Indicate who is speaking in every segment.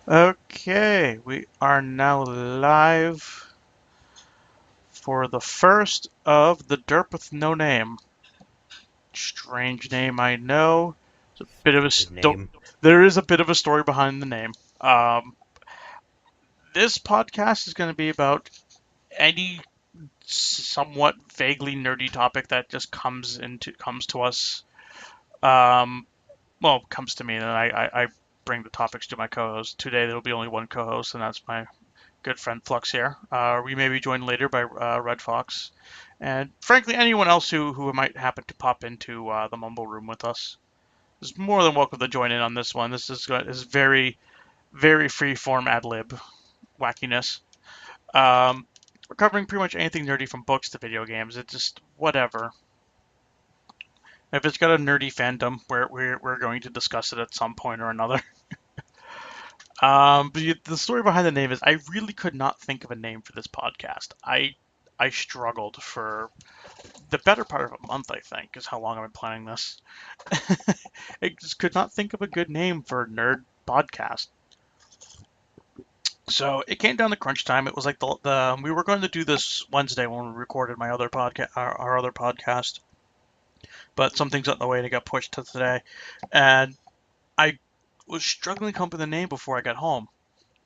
Speaker 1: Okay, we are now live for the first of the Derp with no name. Strange name, I know. It's a bit of a
Speaker 2: Stupid name.
Speaker 1: there is a bit of a story behind the name. This podcast is going to be about any somewhat vaguely nerdy topic that just comes to us. Um, comes to me, and I bring the topics to my co-host. Today there will be only one co-host, and that's my good friend Flux here. We may be joined later by Redfox, and frankly, anyone else who might happen to pop into the Mumble room with us is more than welcome to join in on this one. This is very, very free form ad lib wackiness. We're covering pretty much anything nerdy from books to video games. It's just whatever. If it's got a nerdy fandom, we're going to discuss it at some point or another. But the story behind the name is I really could not think of a name for this podcast. I struggled for the better part of a month, I think, is how long I've been planning this. I just could not think of a good name for a nerd podcast. So it came down to crunch time. It was like the we were going to do this Wednesday when we recorded my other podcast, our other podcast, but some things got in the way and it got pushed to today. And I was struggling to come up with a name before I got home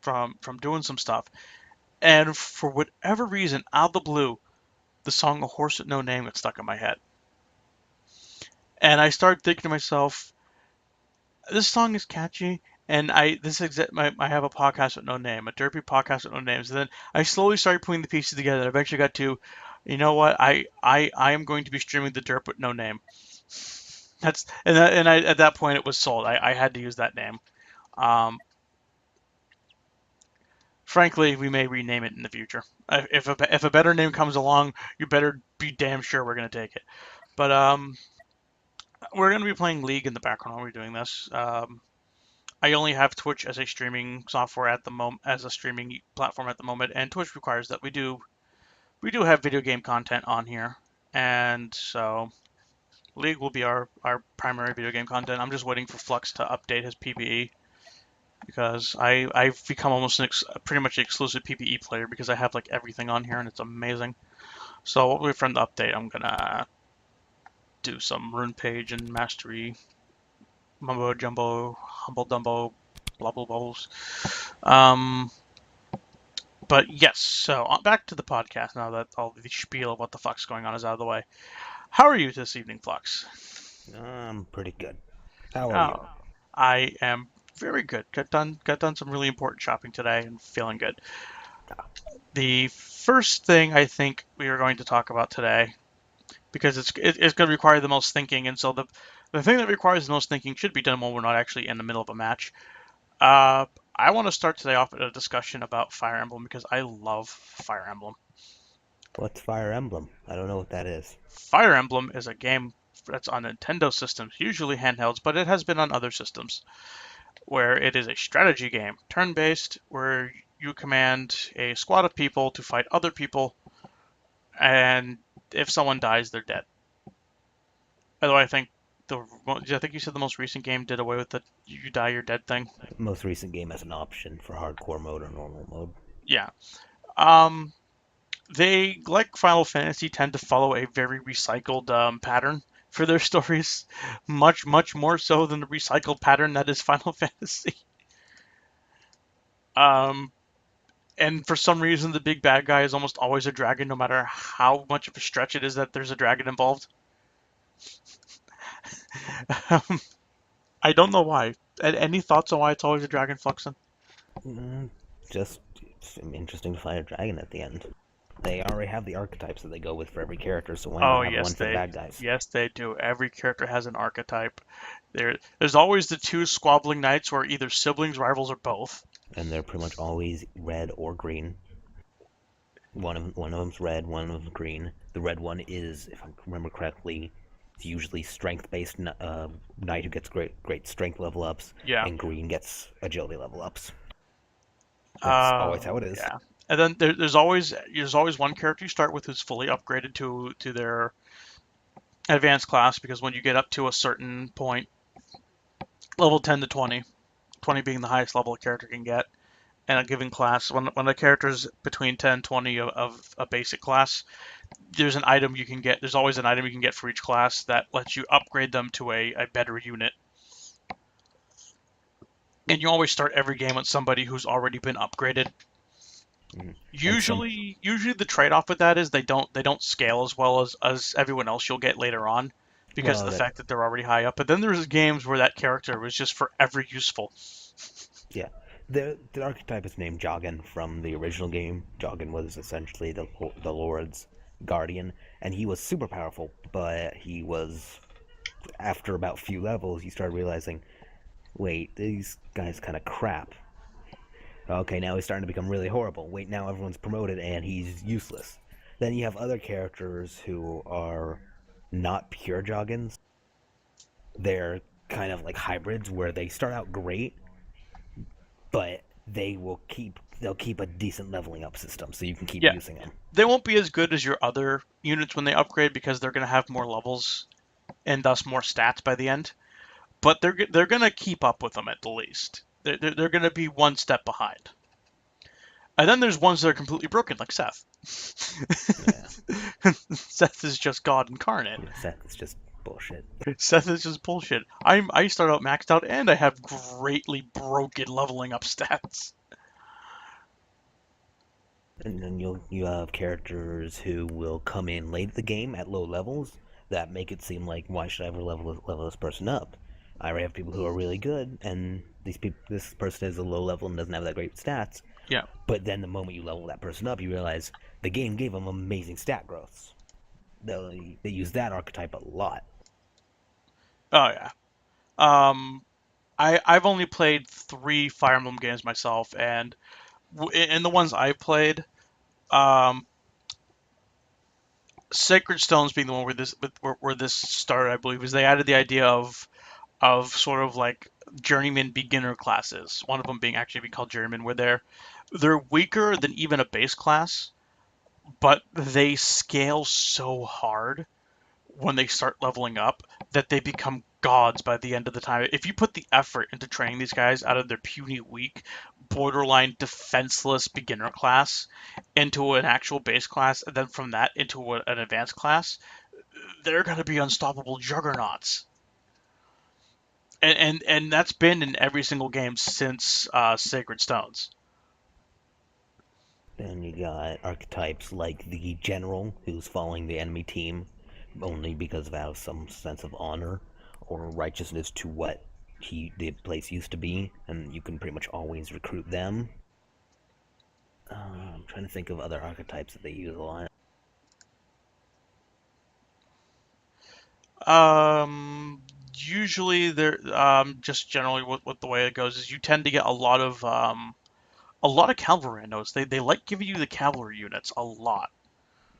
Speaker 1: from doing some stuff. And for whatever reason, out of the blue, the song "A Horse with No Name" got stuck in my head. And I started thinking to myself, this song is catchy, and I have a podcast with no name, a derpy podcast with no names. And then I slowly started putting the pieces together. I eventually got to, you know what? I am going to be streaming the derp with no name. And I at that point it was sold. I had to use that name. Um, Frankly, we may rename it in the future. If a better name comes along, you better be damn sure we're gonna take it. But we're gonna be playing League in the background while we're doing this. I only have Twitch as a streaming software at the moment, as a streaming platform at the moment, and Twitch requires that we do have video game content on here, and so League will be our primary video game content. I'm just waiting for Flux to update his PBE because I've become almost pretty much an exclusive PBE player because I have like everything on here and it's amazing. So we'll wait for him to update. I'm gonna do some rune page and mastery, mumbo jumbo, humble dumbo, blah blah bubbles. Um, But yes, so back to the podcast now that all the spiel of what the fuck's going on is out of the way. How are you this evening, Flux?
Speaker 2: I'm pretty good. How are you?
Speaker 1: Oh, I am very good. Got done some really important shopping today and feeling good.
Speaker 2: Ah,
Speaker 1: The first thing I think we are going to talk about today, because it's going to require the most thinking, and so the thing that requires the most thinking should be done when we're not actually in the middle of a match. Uh, I want to start today off with a discussion about Fire Emblem because I love Fire Emblem.
Speaker 2: what's Fire Emblem? I don't know what that is.
Speaker 1: Fire Emblem is a game that's on Nintendo systems, usually handhelds, but it has been on other systems, where it is a strategy game, turn-based, where you command a squad of people to fight other people, and if someone dies, they're dead. Although I think you said the most recent game did away with the "you die, you're dead" thing.
Speaker 2: The most recent game has an option for hardcore mode or normal mode.
Speaker 1: Yeah. Um, they, like Final Fantasy, tend to follow a very recycled pattern for their stories, much more so than the recycled pattern that is Final Fantasy. Um, and for some reason, the big bad guy is almost always a dragon, no matter how much of a stretch it is that there's a dragon involved. um, I don't know why. Any thoughts on why it's always a dragon, Fluxen?
Speaker 2: Mm, just it's interesting to find a dragon at the end. They already have the archetypes that they go with for every character, so why
Speaker 1: Oh
Speaker 2: not have one for the bad guys?
Speaker 1: yes they do. Every character has an archetype. There's always the two squabbling knights who are either siblings, rivals, or both.
Speaker 2: And they're pretty much always red or green. One of them's red, one of them's green. The red one is, if I remember correctly, it's usually strength-based knight who gets great strength level ups,
Speaker 1: Yeah.
Speaker 2: and green gets agility level ups. That's always how it is.
Speaker 1: Yeah. And then there's always one character you start with who's fully upgraded to their advanced class because when you get up to a certain point, level 10 to 20, 20 being the highest level a character can get. And a given class, when a character is between 10 and 20 of a basic class, there's an item you can get. There's always an item you can get for each class that lets you upgrade them to a better unit. And you always start every game with somebody who's already been upgraded.
Speaker 2: Mhm. And some,
Speaker 1: Usually the trade-off with that is they don't scale as well as everyone else you'll get later on because of
Speaker 2: well,
Speaker 1: the
Speaker 2: that
Speaker 1: fact that they're already high up. But then there's games where that character was just forever useful.
Speaker 2: yeah, the archetype is named Joggin from the original game. Joggin was essentially the Lord's guardian, and he was super powerful. But he was after about a few levels, you started realizing, wait, these guys kind of crap. Okay, now he's starting to become really horrible. Wait, now everyone's promoted and he's useless. Then you have other characters who are not pure Joggins. They're kind of like hybrids where they start out great, but they'll keep a decent leveling up system so you can keep
Speaker 1: Yeah,
Speaker 2: using them.
Speaker 1: they won't be as good as your other units when they upgrade because they're going to have more levels and thus more stats by the end. But they're going to keep up with them at the least. They're going to be one step behind. And then there's ones that are completely broken, like Seth.
Speaker 2: Yeah,
Speaker 1: Seth is just God incarnate.
Speaker 2: Seth is just bullshit.
Speaker 1: Seth is just bullshit. I start out maxed out and I have greatly broken leveling up stats.
Speaker 2: And then you have characters who will come in late in the game at low levels that make it seem like why should I ever level this person up? I already have people who are really good, and this person is a low level and doesn't have that great stats.
Speaker 1: Yeah.
Speaker 2: But then the moment you level that person up, you realize the game gave them amazing stat growths. They use that archetype a lot.
Speaker 1: Oh yeah. Um, I've only played 3 Fire Emblem games myself, and in the ones I've played, um, Sacred Stones being the one where this started, I believe, is they added the idea of sort of like journeyman beginner classes. One of them being actually being called journeyman, where they're weaker than even a base class, but they scale so hard when they start leveling up that they become gods by the end of the time. If you put the effort into training these guys out of their puny, weak, borderline defenseless beginner class into an actual base class, and then from that into an advanced class, they're going to be unstoppable juggernauts. And that's been in every single game since Sacred Stones.
Speaker 2: Then you got archetypes like the general who's following the enemy team only because of out some sense of honor or righteousness to what the place used to be, and you can pretty much always recruit them. I'm trying to think of other archetypes that they use a lot.
Speaker 1: Usually, they're just generally what the way it goes is you tend to get a lot of cavalry. I notice they like giving you the cavalry units a lot.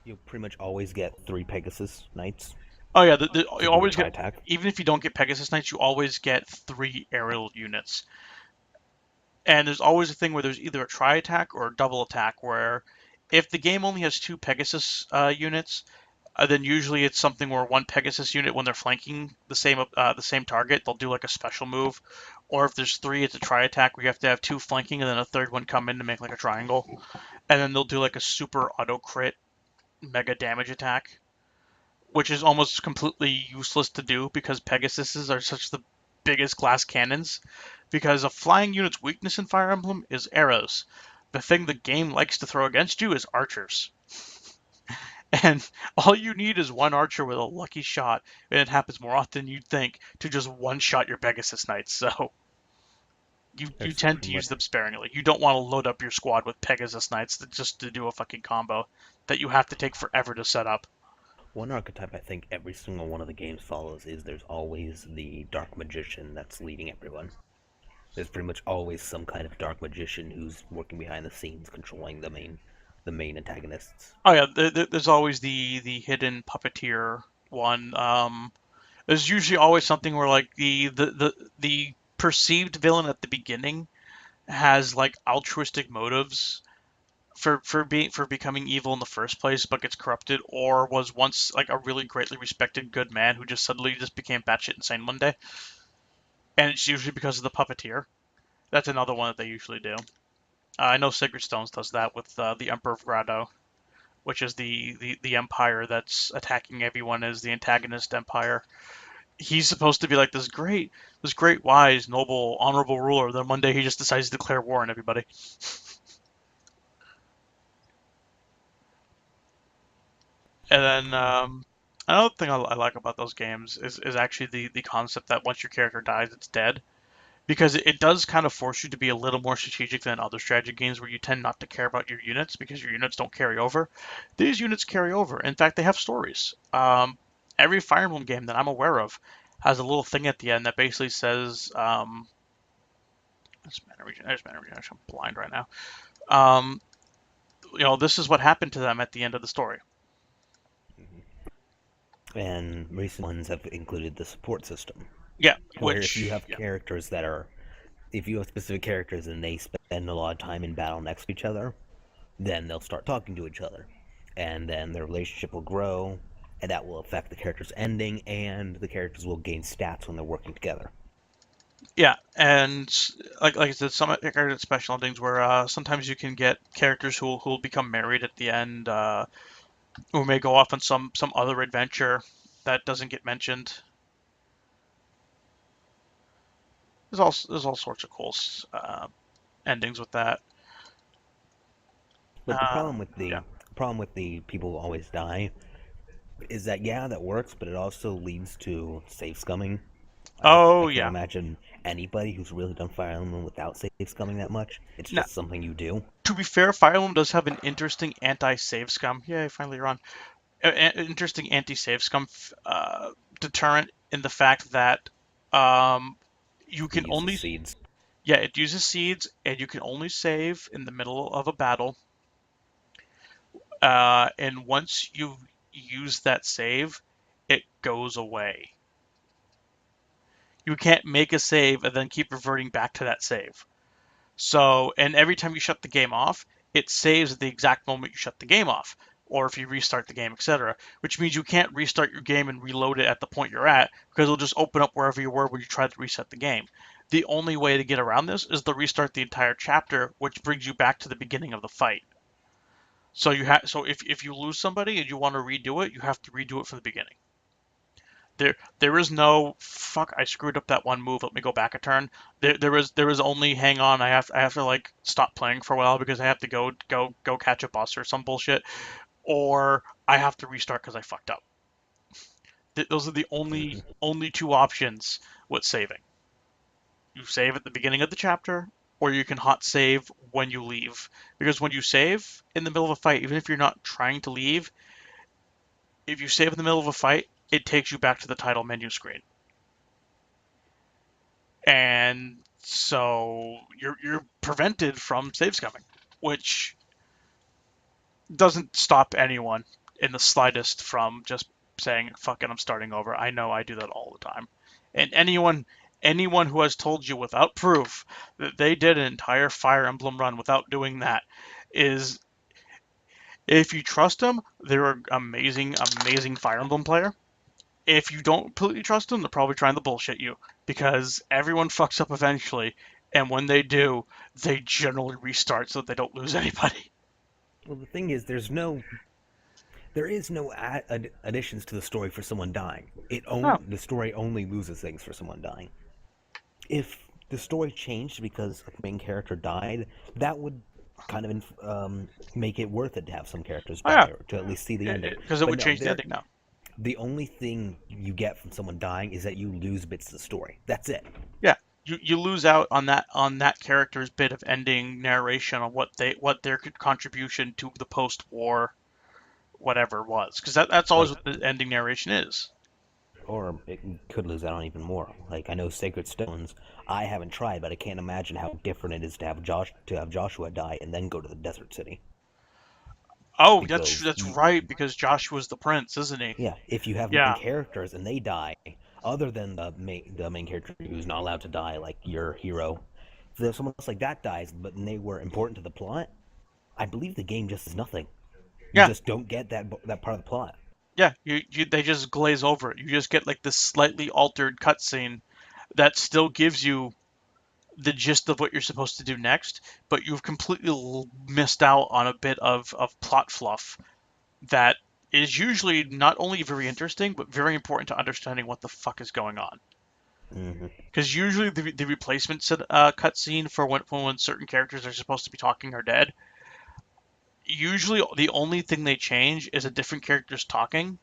Speaker 2: You'll pretty much always get 3 Pegasus Knights
Speaker 1: Oh yeah,
Speaker 2: to
Speaker 1: you
Speaker 2: do a
Speaker 1: always
Speaker 2: tri
Speaker 1: get,
Speaker 2: attack.
Speaker 1: even if you don't get Pegasus Knights, you always get 3 aerial units. And there's always a thing where there's either a tri attack or a double attack. Where if the game only has 2 Pegasus units, then usually it's something where one Pegasus unit, when they're flanking the same target, they'll do like a special move. Or if there's 3, it's a tri attack where you have to have 2 flanking and then a third one come in to make like a triangle. And then they'll do like a super auto crit mega damage attack, which is almost completely useless to do because Pegasuses are such the biggest glass cannons. Because a flying unit's weakness in Fire Emblem is arrows. The thing the game likes to throw against you is archers. And all you need is one archer with a lucky shot, and it happens more often than you'd think, to just one-shot your Pegasus Knights. So you
Speaker 2: There's
Speaker 1: tend
Speaker 2: pretty
Speaker 1: to use
Speaker 2: much
Speaker 1: them sparingly. You don't want to load up your squad with Pegasus Knights just to do a fucking combo that you have to take forever to set up.
Speaker 2: one archetype I think every single one of the games follows is there's always the dark magician that's leading everyone. There's pretty much always some kind of dark magician who's working behind the scenes, controlling the main antagonists.
Speaker 1: Oh yeah, there's always the hidden puppeteer one. There's usually always something where like the perceived villain at the beginning has like altruistic motives for becoming evil in the first place, but gets corrupted, or was once like a really greatly respected good man who just suddenly just became batshit insane one day, and it's usually because of the puppeteer. That's another one that they usually do. I know Sacred Stones does that with the Emperor of Grado, which is the empire that's attacking everyone as the antagonist empire. He's supposed to be like this great, wise, noble, honorable ruler. Then one day he just decides to declare war on everybody. And then another thing I like about those games is actually the concept that once your character dies, it's dead. Because it does kind of force you to be a little more strategic than other strategy games where you tend not to care about your units because your units don't carry over. These units carry over. In fact, they have stories. Every Fire Emblem game that I'm aware of has a little thing at the end that basically says, there's mana region. Actually, I'm blind right now. Um, this is what happened to them at the end of the story.
Speaker 2: And recent ones have included the support system,
Speaker 1: Yeah,
Speaker 2: where if you
Speaker 1: which
Speaker 2: have characters that are, if you have specific characters and they spend a lot of time in battle next to each other, then they'll start talking to each other, and then their relationship will grow, and that will affect the character's ending, and the characters will gain stats when they're working together.
Speaker 1: yeah, and like I said, some character special endings where sometimes you can get characters who will become married at the end. Or may go off on some other adventure that doesn't get mentioned. There's all sorts of cool endings with that.
Speaker 2: But the problem with
Speaker 1: Yeah.
Speaker 2: the people who always die is that, yeah, that works, but it also leads to save scumming. I
Speaker 1: Oh
Speaker 2: can't
Speaker 1: yeah.
Speaker 2: imagine anybody who's really done Fire Emblem without save scumming that much. It's
Speaker 1: Now,
Speaker 2: just something you do.
Speaker 1: to be fair, Fire Emblem does have an interesting anti-save scum. Yay, finally you're on. Interesting anti-save scum deterrent in the fact that um, you
Speaker 2: It
Speaker 1: can
Speaker 2: uses
Speaker 1: only
Speaker 2: seeds.
Speaker 1: yeah, it uses seeds and you can only save in the middle of a battle. And once you use that save, it goes away. You can't make a save and then keep reverting back to that save. So, and every time you shut the game off, it saves at the exact moment you shut the game off, or if you restart the game, etc. Which means you can't restart your game and reload it at the point you're at because it'll just open up wherever you were when you tried to reset the game. The only way to get around this is to restart the entire chapter, which brings you back to the beginning of the fight. So if you lose somebody and you want to redo it, you have to redo it from the beginning. There is no fuck. I screwed up that one move. Let me go back a turn. There is only hang on. I have to like stop playing for a while because I have to go catch a bus or some bullshit, or I have to restart because I fucked up. Those are the only
Speaker 2: Mm-hmm.
Speaker 1: only two options with saving. You save at the beginning of the chapter, or you can hot save when you leave. Because when you save in the middle of a fight, even if you're not trying to leave, if you save in the middle of a fight, it takes you back to the title menu screen. And so you're prevented from save scumming, which doesn't stop anyone in the slightest from just saying "fuck it, I'm starting over." I know I do that all the time, and anyone who has told you without proof that they did an entire Fire Emblem run without doing that is, if you trust them, they're an amazing Fire Emblem player. If you don't completely trust them, they're probably trying to bullshit you because everyone fucks up eventually, and when they do, they generally restart so that they don't lose anybody.
Speaker 2: Well, the thing is, there is no additions to the story for someone dying.
Speaker 1: No,
Speaker 2: The story only loses things for someone dying. If the story changed because a main character died, that would kind of make it worth it to have some characters
Speaker 1: oh yeah,
Speaker 2: die or to at least see the ending.
Speaker 1: because it
Speaker 2: But
Speaker 1: would
Speaker 2: no,
Speaker 1: change the ending now.
Speaker 2: the only thing you get from someone dying is that you lose bits of the story. That's it.
Speaker 1: Yeah, you lose out on that character's bit of ending narration on what their contribution to the post-war whatever was, because that's always
Speaker 2: Like,
Speaker 1: what the ending narration is.
Speaker 2: or it could lose out on even more. Like, I know Sacred Stones. I haven't tried, but I can't imagine how different it is to have Joshua die and then go to the desert city.
Speaker 1: Oh, that's
Speaker 2: Because
Speaker 1: that's right, because Joshua's the prince, isn't he?
Speaker 2: yeah, if you have main
Speaker 1: Yeah,
Speaker 2: characters and they die, other than the main character who's not allowed to die, like your hero, if someone else like that dies, but they were important to the plot, I believe the game just is nothing. You
Speaker 1: yeah,
Speaker 2: just don't get that part of the plot.
Speaker 1: yeah. They just glaze over it. You just get like this slightly altered cutscene that still gives you the gist of what you're supposed to do next, but you've completely missed out on a bit of plot fluff that is usually not only very interesting, but very important to understanding what the fuck is going on.
Speaker 2: Hmm.
Speaker 1: Because usually the replacement cutscene for when certain characters are supposed to be talking are dead, usually the only thing they change is a different character's talking.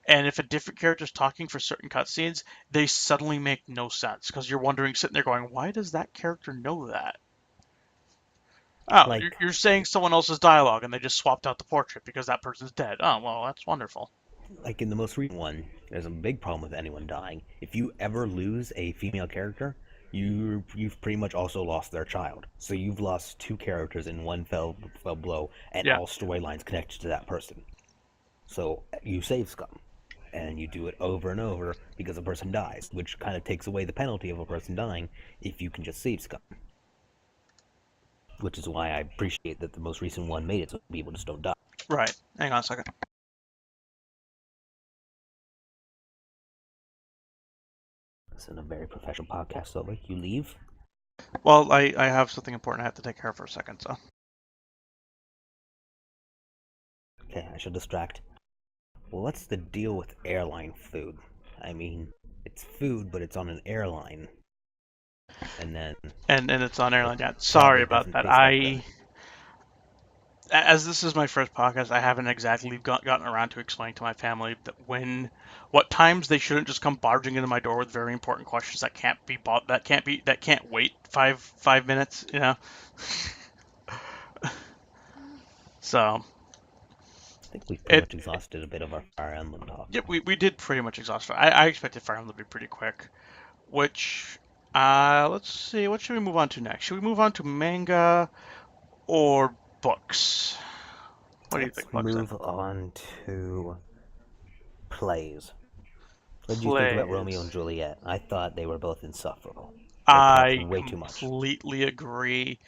Speaker 1: And if a different character's talking for certain cutscenes, they suddenly make no sense because you're wondering, sitting there going, why does that character know that? Oh,
Speaker 2: Like
Speaker 1: you're saying someone else's dialogue and they just swapped out the portrait because that person's dead. Oh, well, that's wonderful.
Speaker 2: like in the most recent one, there's a big problem with anyone dying. If you ever lose a female character, you've pretty much also lost their child. So you've lost two characters in one fell blow, and
Speaker 1: Yeah,
Speaker 2: all storylines connected to that person. So you save scum, and you do it over and over because a person dies, which kind of takes away the penalty of a person dying if you can just save scum. Which is why I appreciate that the most recent one made it so people just don't die.
Speaker 1: right. Hang on a second.
Speaker 2: This is a very professional podcast, so like you leave.
Speaker 1: Well, I have something important I have to take care of for a second, so.
Speaker 2: Okay, I should distract. Well, what's the deal with airline food? I mean, it's food, but it's on an airline, and then
Speaker 1: And it's on
Speaker 2: it
Speaker 1: airline. Yeah, sorry
Speaker 2: probably
Speaker 1: about
Speaker 2: doesn't
Speaker 1: that.
Speaker 2: taste that good.
Speaker 1: As this is my first podcast, I haven't exactly gotten around to explaining to my family that what times they shouldn't just come barging into my door with very important questions that can't be bought, that can't wait five minutes, you know. So,
Speaker 2: I think we've pretty
Speaker 1: it,
Speaker 2: much exhausted a bit of our Fire Emblem talk.
Speaker 1: yeah, we did pretty much exhaust it. I expected Fire Emblem to be pretty quick. Which, let's see, what should we move on to next? Should we move on to manga or books? What do you
Speaker 2: Let's
Speaker 1: think, Buxton?
Speaker 2: move on to plays. What did you think about Romeo and
Speaker 1: Plays.
Speaker 2: Juliet? I thought they were both insufferable. They talked
Speaker 1: I
Speaker 2: way too much.
Speaker 1: completely agree,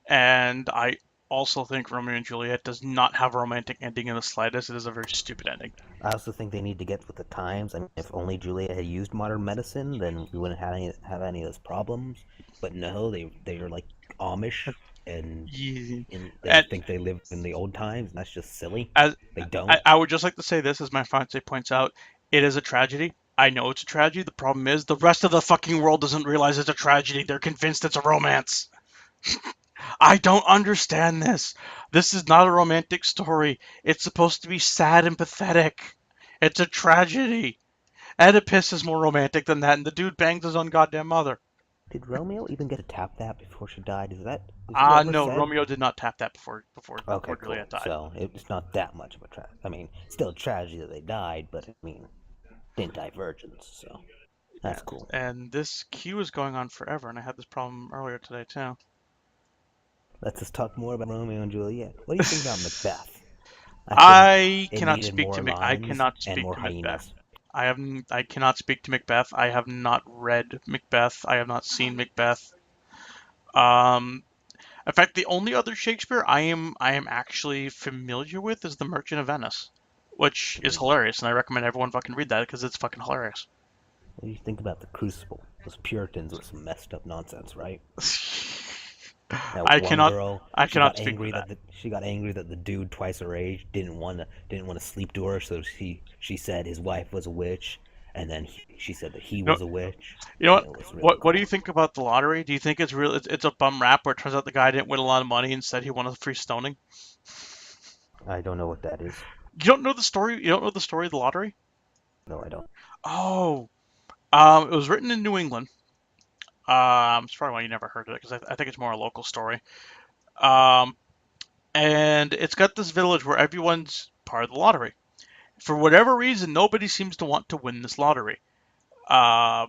Speaker 1: and I also think Romeo and Juliet does not have a romantic ending in the slightest. It is a very stupid ending.
Speaker 2: I also think they need to get with the times. I mean, if only Juliet had used modern medicine, then we wouldn't have any of those problems. But no, they are like Amish, and
Speaker 1: Yeah.
Speaker 2: they
Speaker 1: And
Speaker 2: think they live in the old times, and that's just silly.
Speaker 1: as
Speaker 2: They don't.
Speaker 1: I would just like to say this, as my fiance points out, it is a tragedy. I know it's a tragedy. The problem is the rest of the fucking world doesn't realize it's a tragedy. They're convinced it's a romance. I don't understand this. This is not a romantic story. It's supposed to be sad and pathetic. It's a tragedy. Oedipus is more romantic than that, and the dude banged his own goddamn mother.
Speaker 2: Did Romeo even get to tap that before she died? Is that ever
Speaker 1: No,
Speaker 2: said?
Speaker 1: Romeo did not tap that
Speaker 2: Okay,
Speaker 1: before
Speaker 2: cool.
Speaker 1: Juliet died.
Speaker 2: So it's not that much of a tragedy. I mean, still a tragedy that they died, but I mean, didn't die virgins, so
Speaker 1: Yeah,
Speaker 2: that's cool.
Speaker 1: and this queue is going on forever, and I had this problem earlier today too.
Speaker 2: Let's just talk more about Romeo and Juliet. What do you think about Macbeth? I think
Speaker 1: I
Speaker 2: it
Speaker 1: cannot
Speaker 2: needed
Speaker 1: speak
Speaker 2: more
Speaker 1: to I
Speaker 2: lines
Speaker 1: cannot
Speaker 2: and
Speaker 1: speak
Speaker 2: more
Speaker 1: to Macbeth.
Speaker 2: hyenas.
Speaker 1: I cannot speak to Macbeth. I have not read Macbeth. I have not seen Macbeth. Um, in fact, the only other Shakespeare I am actually familiar with is The Merchant of Venice, which is
Speaker 2: What
Speaker 1: hilarious, and I recommend everyone fucking read that because it's fucking hilarious.
Speaker 2: do you think about the Crucible? Those Puritans with some messed up nonsense, right? That
Speaker 1: I
Speaker 2: one
Speaker 1: cannot
Speaker 2: girl,
Speaker 1: I cannot speak to that.
Speaker 2: she got angry that the dude twice her age didn't want to sleep to her, so she said his wife was a witch, and then she said that he
Speaker 1: You know,
Speaker 2: was a witch,
Speaker 1: you know
Speaker 2: and
Speaker 1: what?
Speaker 2: it was really
Speaker 1: What do you
Speaker 2: cool.
Speaker 1: think about the lottery? Do you think it's real? It's a bum rap where it turns out the guy didn't win a lot of money. Instead, he won a free stoning.
Speaker 2: I don't know what that is.
Speaker 1: You don't know the story. You don't know the story of the lottery.
Speaker 2: No, I don't.
Speaker 1: Oh, it was written in New England. It's probably why you never heard of it because I think it's more a local story. Um, and it's got this village where everyone's part of the lottery. For whatever reason, nobody seems to want to win this lottery. Uh,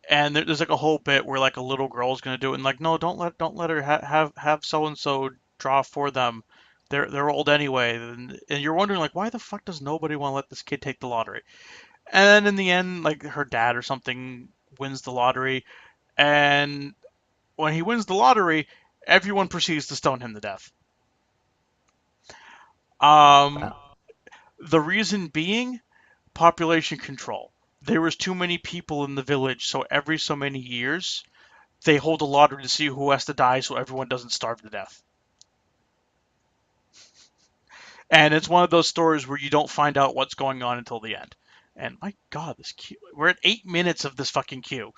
Speaker 1: and there's like a whole bit where like a little girl's gonna do it, and like, no, don't let her have so and so draw for them. They're old anyway, and you're wondering like, why the fuck does nobody want to let this kid take the lottery? And then in the end, like her dad or something wins the lottery, and when he wins the lottery, everyone proceeds to stone him to death. Um,
Speaker 2: Wow.
Speaker 1: the reason being population control. There was too many people in the village, so every so many years, they hold a lottery to see who has to die so everyone doesn't starve to death. And it's one of those stories where you don't find out what's going on until the end. And my God, this queue. We're at 8 minutes of this fucking queue.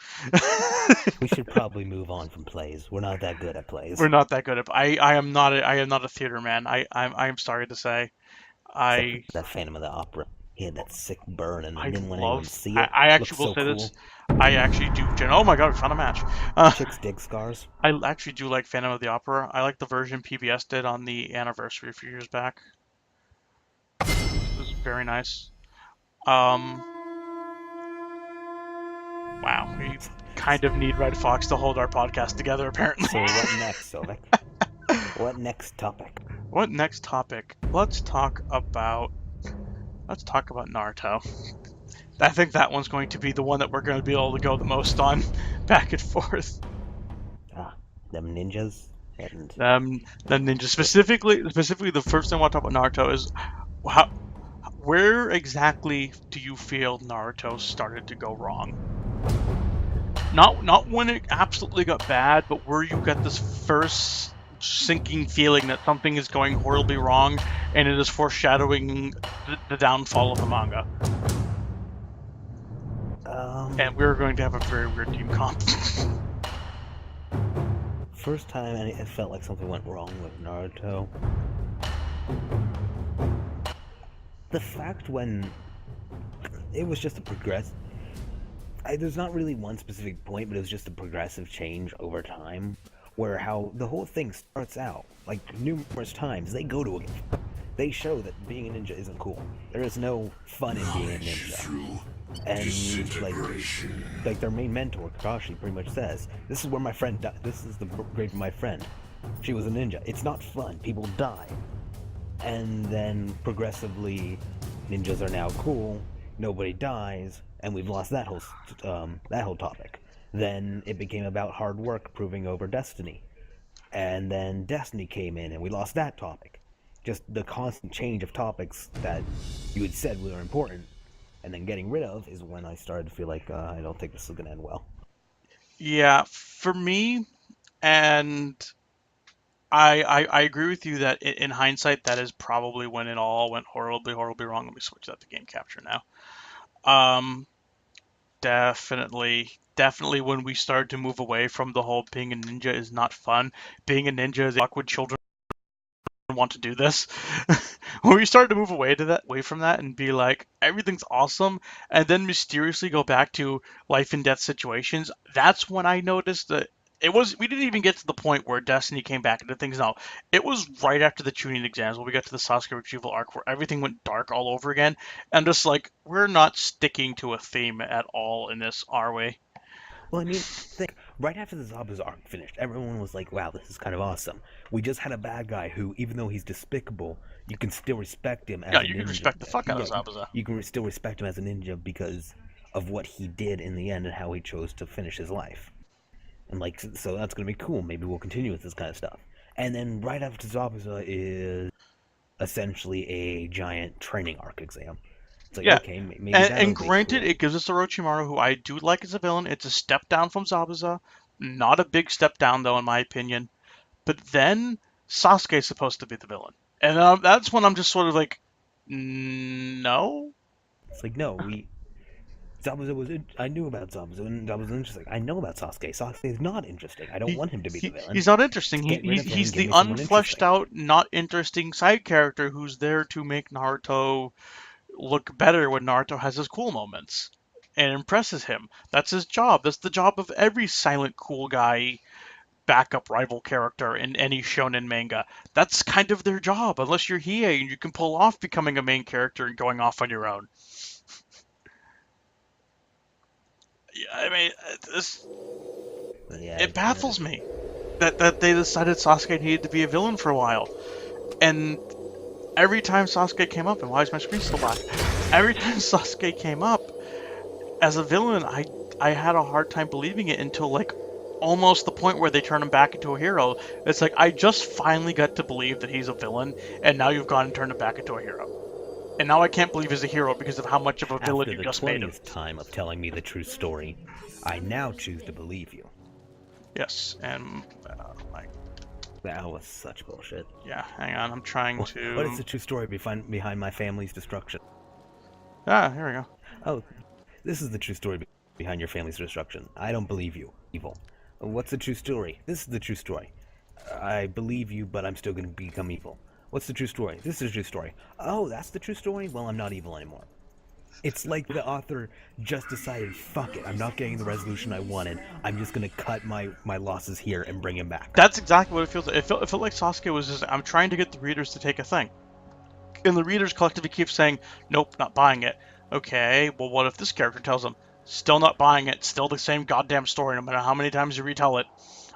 Speaker 2: We should probably move on from plays. We're not that good at plays.
Speaker 1: We're not that good at. I am not. I am not a theater man. I'm sorry to say.
Speaker 2: Except for
Speaker 1: I
Speaker 2: that Phantom of the Opera. He had that sick burn and
Speaker 1: I
Speaker 2: didn't want anyone
Speaker 1: love.
Speaker 2: to see
Speaker 1: I,
Speaker 2: it.
Speaker 1: I
Speaker 2: Looks
Speaker 1: actually will
Speaker 2: so
Speaker 1: say
Speaker 2: cool.
Speaker 1: this. I actually do. Oh my God, we found a match.
Speaker 2: Chicks dig scars.
Speaker 1: I actually do like Phantom of the Opera. I like the version PBS did on the anniversary a few years back. It was very nice. Wow, we kind of need Redfox to hold our podcast together, apparently.
Speaker 2: So what next, Sovek? What next topic?
Speaker 1: What next topic? Let's talk about Naruto. I think that one's going to be the one that we're going to be able to go the most on, back and forth.
Speaker 2: Ah, them ninjas and
Speaker 1: The ninja specifically the first thing I want to talk about Naruto is how, where exactly do you feel Naruto started to go wrong? Not when it absolutely got bad, but where you got this first sinking feeling that something is going horribly wrong, and it is foreshadowing the downfall of the manga. And we're going to have a very weird team comp.
Speaker 2: First time it felt like something went wrong with Naruto. The fact when it was just a there's not really one specific point, but it was just a progressive change over time, where how the whole thing starts out, like numerous times, they show that being a ninja isn't cool. There is no fun in being a ninja. And like their main mentor, Kakashi, pretty much says, this is where my friend died. This is the grave of my friend. She was a ninja. It's not fun. People die. And then progressively, ninjas are now cool. Nobody dies, and we've lost that whole topic. Then it became about hard work proving over destiny, and then destiny came in, and we lost that topic. Just the constant change of topics that you had said were important, and then getting rid of is when I started to feel like I don't think this is going to end well.
Speaker 1: Yeah, for me, and I agree with you that in hindsight, that is probably when it all went horribly, horribly wrong. Let me switch that to game capture now. Definitely when we started to move away from the whole being a ninja is not fun. Being a ninja is awkward. Children want to do this. When we started to move away from that and be like everything's awesome, and then mysteriously go back to life and death situations, that's when I noticed that we didn't even get to the point where Destiny came back into things. No, it was right after the tuning exams when we got to the Sasuke retrieval arc where everything went dark all over again, and just like we're not sticking to a theme at all in this, are we?
Speaker 2: Well, I mean, right after the Zabuza arc finished, everyone was like, wow, this is kind of awesome. We just had a bad guy who, even though he's despicable, you can still respect him as a ninja.
Speaker 1: Yeah, you can respect the fuck out of Zabuza.
Speaker 2: You can still respect him as a ninja because of what he did in the end and how he chose to finish his life. And like, so that's going to be cool. Maybe we'll continue with this kind of stuff. And then right after Zabuza is essentially a giant training arc exam. It's like,
Speaker 1: yeah,
Speaker 2: okay, maybe
Speaker 1: and granted,
Speaker 2: cool.
Speaker 1: it gives us Orochimaru, who I do like as a villain. It's a step down from Zabuza, not a big step down though, in my opinion. But then Sasuke's supposed to be the villain, and that's when I'm just sort of like, no.
Speaker 2: It's like no, Zabuza was. I knew about Zabuza, and Zabuza was interesting. I know about Sasuke. Sasuke is not interesting. I don't want him to be the villain.
Speaker 1: He's not interesting. He's the unfleshed out, not interesting side character who's there to make Naruto look better when Naruto has his cool moments and impresses him. That's his job. That's the job of every silent cool guy backup rival character in any shonen manga. That's kind of their job, unless you're Hiei and you can pull off becoming a main character and going off on your own. I mean, it baffles me that they decided Sasuke needed to be a villain for a while. And every time Sasuke came up, and why is my screen still black? Every time Sasuke came up as a villain, I had a hard time believing it until like almost the point where they turn him back into a hero. It's like I just finally got to believe that he's a villain, and now you've gone and turned him back into a hero. And now I can't believe he's a hero because of how much of a villain you just made him.
Speaker 2: After the 20th time of telling me the true story, I now choose to believe you.
Speaker 1: Yes, and like,
Speaker 2: That was such bullshit.
Speaker 1: yeah, hang on, I'm trying
Speaker 2: What is
Speaker 1: to.
Speaker 2: the true story behind my family's destruction?
Speaker 1: Ah, here we go.
Speaker 2: Oh, this is the true story behind your family's destruction. I don't believe you. Evil. What's the true story? This is the true story. I believe you, but I'm still going to become evil. What's the true story? This is the true story. Oh, that's the true story? Well, I'm not evil anymore. It's like the author just decided, fuck it, I'm not getting the resolution I wanted. I'm just going to cut my losses here and bring him back.
Speaker 1: That's exactly what it feels like. It felt like Sasuke was just, I'm trying to get the readers to take a thing. And the readers collectively keep saying, nope, not buying it. Okay, well, what if this character tells them, still not buying it, still the same goddamn story, no matter how many times you retell it.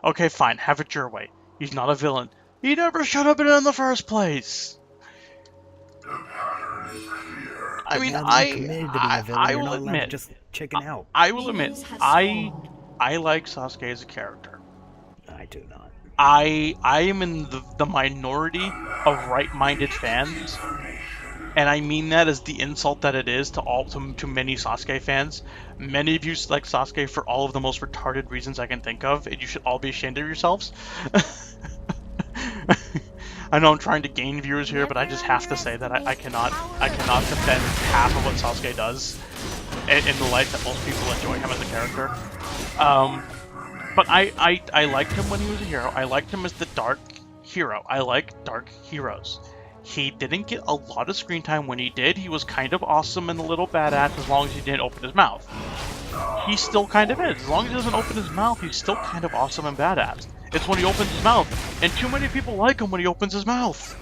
Speaker 1: Okay, fine, have it your way. He's not a villain. He never should have been in the first place. I mean,
Speaker 2: Now that you're committed to being a villain,
Speaker 1: I
Speaker 2: you're
Speaker 1: will
Speaker 2: not allowed to
Speaker 1: admit,
Speaker 2: just chicken out.
Speaker 1: I will admit, I like Sasuke as a character.
Speaker 2: I do not.
Speaker 1: I am in the minority of right-minded fans, and I mean that as the insult that it is to many Sasuke fans. Many of you like Sasuke for all of the most retarded reasons I can think of, and you should all be ashamed of yourselves. I know I'm trying to gain viewers here, but I just have to say that I cannot defend half of what Sasuke does in the light that most people enjoy him as a character. But I liked him when he was a hero. I liked him as the dark hero. I like dark heroes. He didn't get a lot of screen time. When he did, he was kind of awesome and a little badass as long as he didn't open his mouth. He still kind of is. As long as he doesn't open his mouth, he's still kind of awesome and badass. It's when he opens his mouth, and too many people like him when he opens his mouth.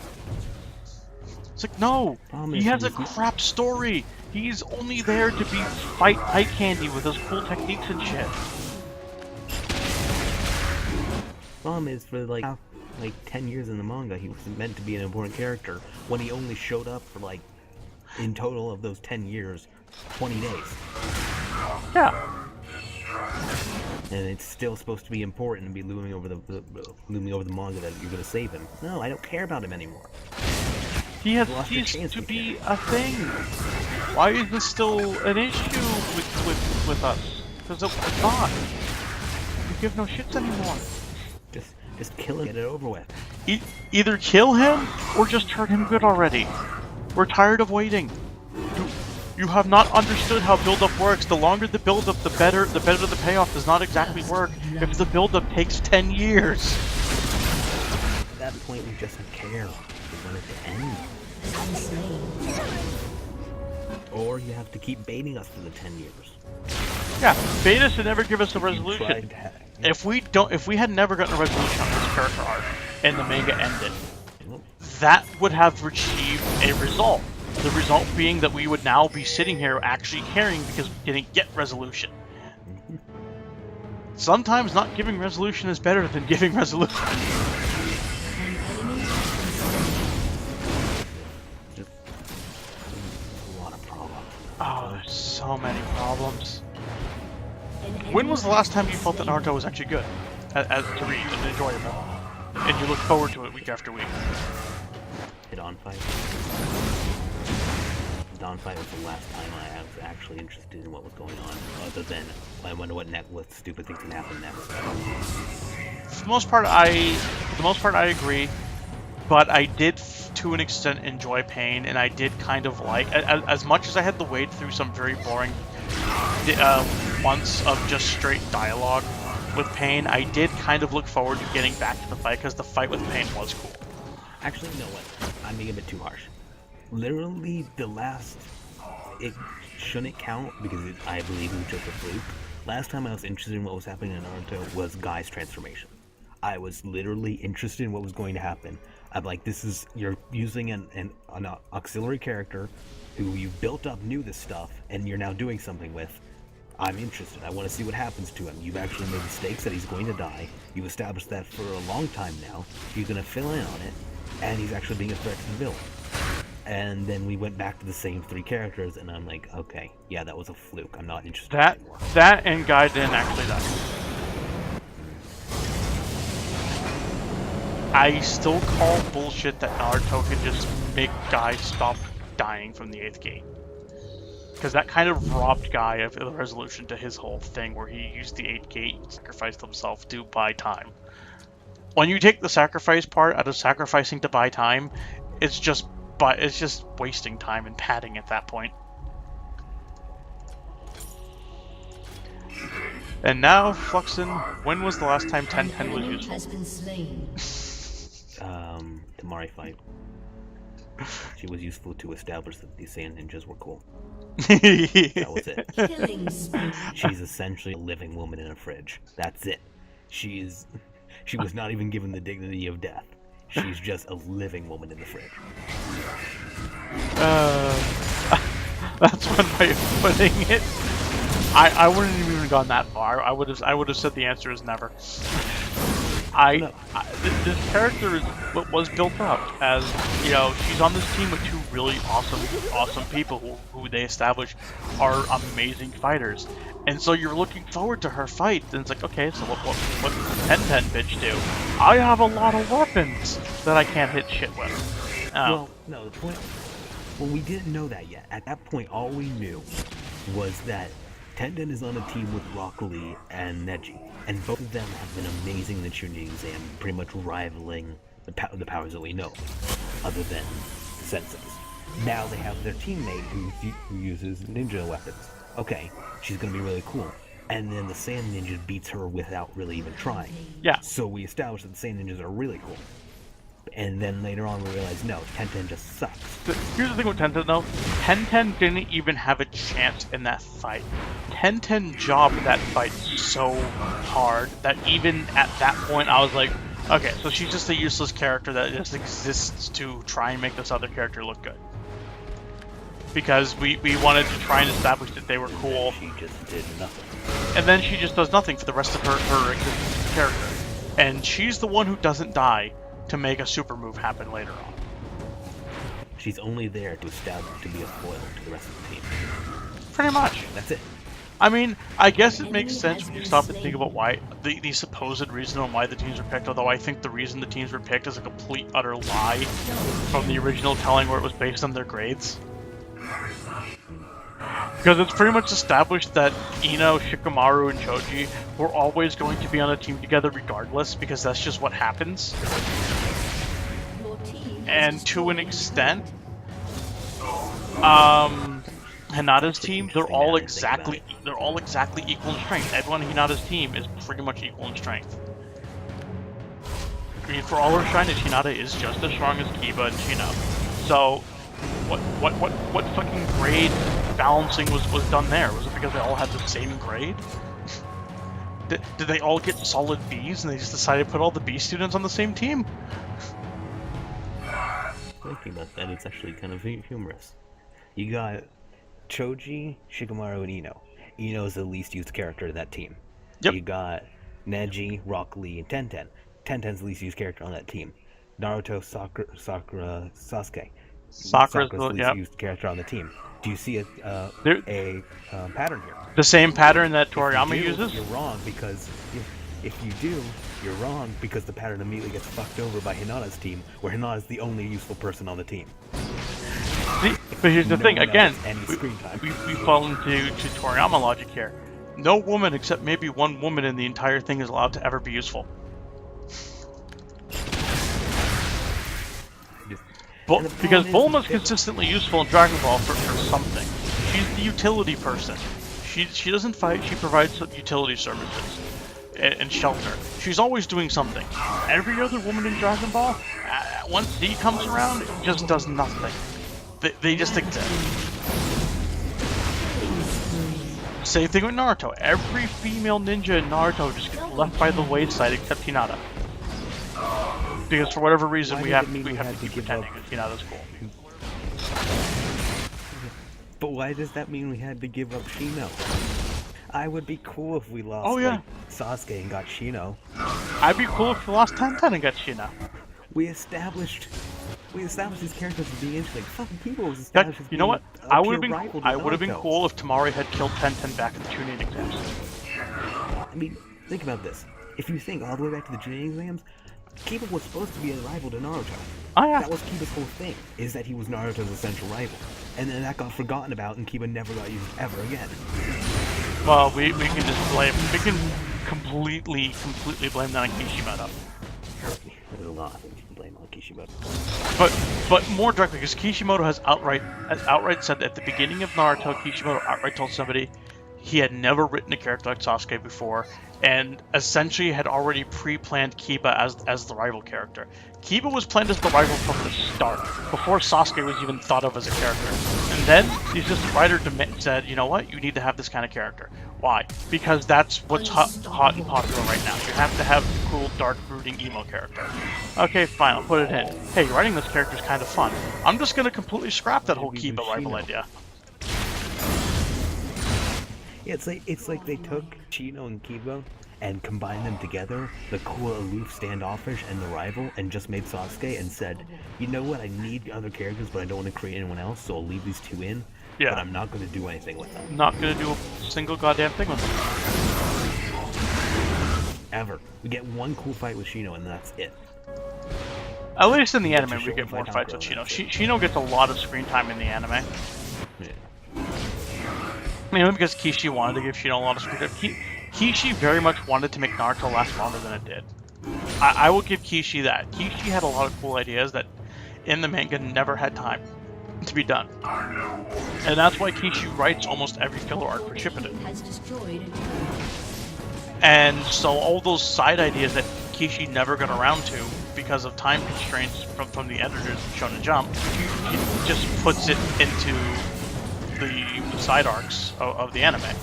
Speaker 1: It's like, no, he has a crap story. He's only there to fight eye candy with his cool techniques and shit.
Speaker 2: Problem is, for like 10 years in the manga, he was meant to be an important character when he only showed up for like, in total of those 10 years, 20 days.
Speaker 1: Yeah.
Speaker 2: And it's still supposed to be important and be looming over the manga that you're gonna save him. No, I don't care about him anymore.
Speaker 1: He has ceased to be a thing. Why is this still an issue with us? Because it's not. We give no shits anymore.
Speaker 2: Just kill him, get it over with.
Speaker 1: Either kill him or just turn him good already. We're tired of waiting. You have not understood how build-up works. The longer the build-up, the better the payoff does not exactly work if the build-up takes 10 years.
Speaker 2: At that point, we just don't care. We want it to end. Or you have to keep baiting us for the 10 years.
Speaker 1: Yeah, bait us and never give us a resolution. If we had never gotten a resolution on this character arc and the manga ended, that would have achieved a result. The result being that we would now be sitting here actually caring because we didn't get resolution. Sometimes not giving resolution is better than giving resolution.
Speaker 2: Just a lot of problems.
Speaker 1: Oh, there's so many problems. When was the last time you felt that Naruto was actually good as to read and enjoyable, and you look forward to it week after week?
Speaker 2: Dawn fight. Dawn fight was the last time I was actually interested in what was going on, other than I wonder what stupid things can happen next.
Speaker 1: For the most part, I agree, but I did, to an extent, enjoy Pain, and I did kind of like, as much as I had to wade through some very boring months of just straight dialogue with Pain, I did kind of look forward to getting back to the fight, because the fight with Pain was cool.
Speaker 2: Actually, you know what? I'm being a bit too harsh. Literally, it shouldn't count because I believe it was just a fluke. Last time I was interested in what was happening in Naruto was Guy's transformation. I was literally interested in what was going to happen. I'm like, you're using an auxiliary character who you built up, knew this stuff, and you're now doing something with. I'm interested. I want to see what happens to him. You've actually made mistakes that he's going to die. You've established that for a long time now. You're going to fill in on it, and he's actually being a threat to the villain. And then we went back to the same three characters, and I'm like, okay, yeah, that was a fluke. I'm not interested anymore.
Speaker 1: That and Guy didn't actually die. I still call bullshit that Naruto could just make Guy stop dying from the 8th gate. because that kind of robbed Guy of the resolution to his whole thing where he used the 8 gate and sacrificed himself to buy time. When you take the sacrifice part out of sacrificing to buy time, it's just wasting time and padding at that point. And now, Fluxen, when was the last time 10-10 was useful?
Speaker 3: Has been slain.
Speaker 2: Tamari fight. She was useful to establish that the Sand Ninjas were cool.
Speaker 1: That
Speaker 2: That was it.
Speaker 3: Killing spree.
Speaker 2: She's essentially a living woman in a fridge. That's it. She was not even given the dignity of death. She's just a living woman in the fridge.
Speaker 1: That's one way of putting it. I wouldn't have even gone that far. I would have said the answer is never. This character was built up as, you know, she's on this team with 2 really awesome people who they establish are amazing fighters, and so you're looking forward to her fight. And it's like, okay, so what 10-10 bitch do? I have a lot of weapons that I can't hit shit with. Oh.
Speaker 2: Well, no, the point. Well, we didn't know that yet. At that point, all we knew was that Tendon is on a team with Rock Lee and Neji, and both of them have been amazing in the tuning exam, pretty much rivaling the powers that we know, other than senses. Now they have their teammate who uses ninja weapons. Okay, she's gonna be really cool. And then the Sand Ninja beats her without really even trying.
Speaker 1: Yeah.
Speaker 2: So we established that the Sand Ninjas are really cool. And then later on we realized, no, 10-10 just sucks.
Speaker 1: Here's the thing with 10-10 though. 10-10 didn't even have a chance in that fight. 10-10 jobbed that fight so hard that even at that point I was like, okay, so she's just a useless character that just exists to try and make this other character look good. Because we wanted to try and establish that they were cool.
Speaker 2: She just did nothing.
Speaker 1: And then she just does nothing for the rest of her existence as a character. And she's the one who doesn't die to make a super move happen later on.
Speaker 2: She's only there to establish to be a foil to the rest of the team.
Speaker 1: Pretty much.
Speaker 2: That's it.
Speaker 1: I mean, I guess it makes sense when you stop and think about why the supposed reason on why the teams were picked, although I think the reason the teams were picked is a complete utter lie from the original telling where it was based on their grades. Because it's pretty much established that Ino, Shikamaru, and Choji were always going to be on a team together regardless, because that's just what happens. And to an extent, Hinata's team, they're all exactly equal in strength. Everyone in Hinata's team is pretty much equal in strength. I mean, for all her shyness, Hinata is just as strong as Kiba and Shino. So, what fucking grade balancing was done there? Was it because they all had the same grade? Did they all get solid Bs and they just decided to put all the B students on the same team?
Speaker 2: Thinking about that, it's actually kind of humorous. You got Choji, Shikamaru, and Ino. Ino is the least used character in that team.
Speaker 1: Yep.
Speaker 2: You got Neji, Rock Lee, and 10-10. 10-10's the least used character on that team. Naruto, Sakura, Sasuke.
Speaker 1: Sakura's
Speaker 2: the least used character on the team. Do you see a pattern here?
Speaker 1: The same pattern that
Speaker 2: If you
Speaker 1: Toriyama
Speaker 2: do,
Speaker 1: uses?
Speaker 2: You're wrong, because if you do, you're wrong, because the pattern immediately gets fucked over by Hinata's team, where Hinata's the only useful person on the team.
Speaker 1: See, but here's the thing, again, we fall into Toriyama logic here. No woman except maybe one woman in the entire thing is allowed to ever be useful. Because Bulma's consistently useful in Dragon Ball for something. She's the utility person. She doesn't fight, she provides utility services and shelter. She's always doing something. Every other woman in Dragon Ball, once Z comes around, just does nothing. They just exist. Same thing with Naruto. Every female ninja in Naruto just gets left by the wayside except Hinata. Because for whatever reason we have to keep pretending that Hinata's cool.
Speaker 2: But why does that mean we had to give up Shino? I would be cool if we lost like, Sasuke and got Shino.
Speaker 1: I'd be cool if we lost 10-10 and got Shino.
Speaker 2: We established these characters as being interesting. Fucking people was established as
Speaker 1: you know what? I would have been
Speaker 2: Naruto.
Speaker 1: Cool if Tamari had killed 10-10 back in the Chunin exams.
Speaker 2: I mean, think about this. If you think all the way back to the Chunin exams, Kiba was supposed to be a rival to Naruto.
Speaker 1: Oh yeah.
Speaker 2: That was Kiba's whole thing, is that he was Naruto's essential rival. And then that got forgotten about, and Kiba never got used ever again.
Speaker 1: Well, we can just blame. We can completely blame that on Kishimoto.
Speaker 2: There's a lot of things you can blame on Kishimoto.
Speaker 1: But more directly, because Kishimoto has outright said that at the beginning of Naruto, Kishimoto outright told somebody he had never written a character like Sasuke before, and essentially had already pre-planned Kiba as the rival character. Kiba was planned as the rival from the start, before Sasuke was even thought of as a character. And then the assistant writer said, you know what, you need to have this kind of character. Why? Because that's what's hot and popular right now. You have to have a cool, dark, brooding emo character. Okay, fine, I'll put it in. Hey, writing this character is kind of fun. I'm just going to completely scrap that whole Kiba rival idea.
Speaker 2: Yeah, it's like they took Chino and Kiba and combined them together, the cool, aloof, standoffish, and the rival, and just made Sasuke and said, you know what, I need other characters, but I don't want to create anyone else, so I'll leave these two in,
Speaker 1: yeah.
Speaker 2: But I'm not going to do anything with them.
Speaker 1: Not going to do a single goddamn thing with them.
Speaker 2: Ever. We get one cool fight with Shino, and that's it.
Speaker 1: At least in the anime, we get more fights with Shino. Shino gets a lot of screen time in the anime.
Speaker 2: Yeah.
Speaker 1: Mainly because Kishi wanted to give Shino a lot of screen time. Kishi very much wanted to make Naruto last longer than it did. I will give Kishi that. Kishi had a lot of cool ideas that in the manga never had time to be done. And that's why Kishi writes almost every filler arc for Shippuden. And so all those side ideas that Kishi never got around to because of time constraints from the editors of Shonen Jump, he just puts it into the side arcs of the anime.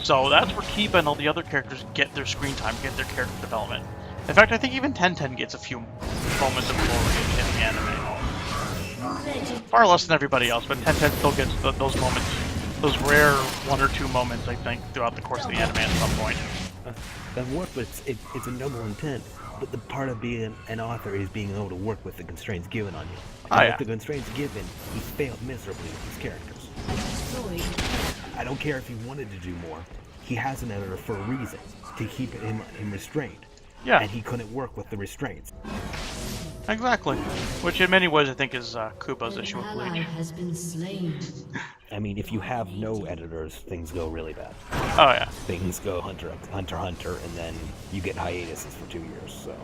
Speaker 1: So that's where Kiba and all the other characters get their screen time, get their character development. In fact, I think even Tenten gets a few moments of glory in the anime. Far less than everybody else, but Tenten still gets those moments, those rare 1 or 2 moments, I think, throughout the course of the anime at some point.
Speaker 2: That work, but it's a noble intent. But the part of being an author is being able to work with the constraints given on you. And with the constraints given, he failed miserably with his characters. I don't care if he wanted to do more. He has an editor for a reason, to keep him restrained.
Speaker 1: Yeah.
Speaker 2: And he couldn't work with the restraints.
Speaker 1: Exactly. Which in many ways I think is Kubo's issue with Bleach.
Speaker 3: Has been slain.
Speaker 2: I mean, if you have no editors, things go really bad.
Speaker 1: Oh yeah.
Speaker 2: Things go hunter, and then you get hiatuses for 2 years, so.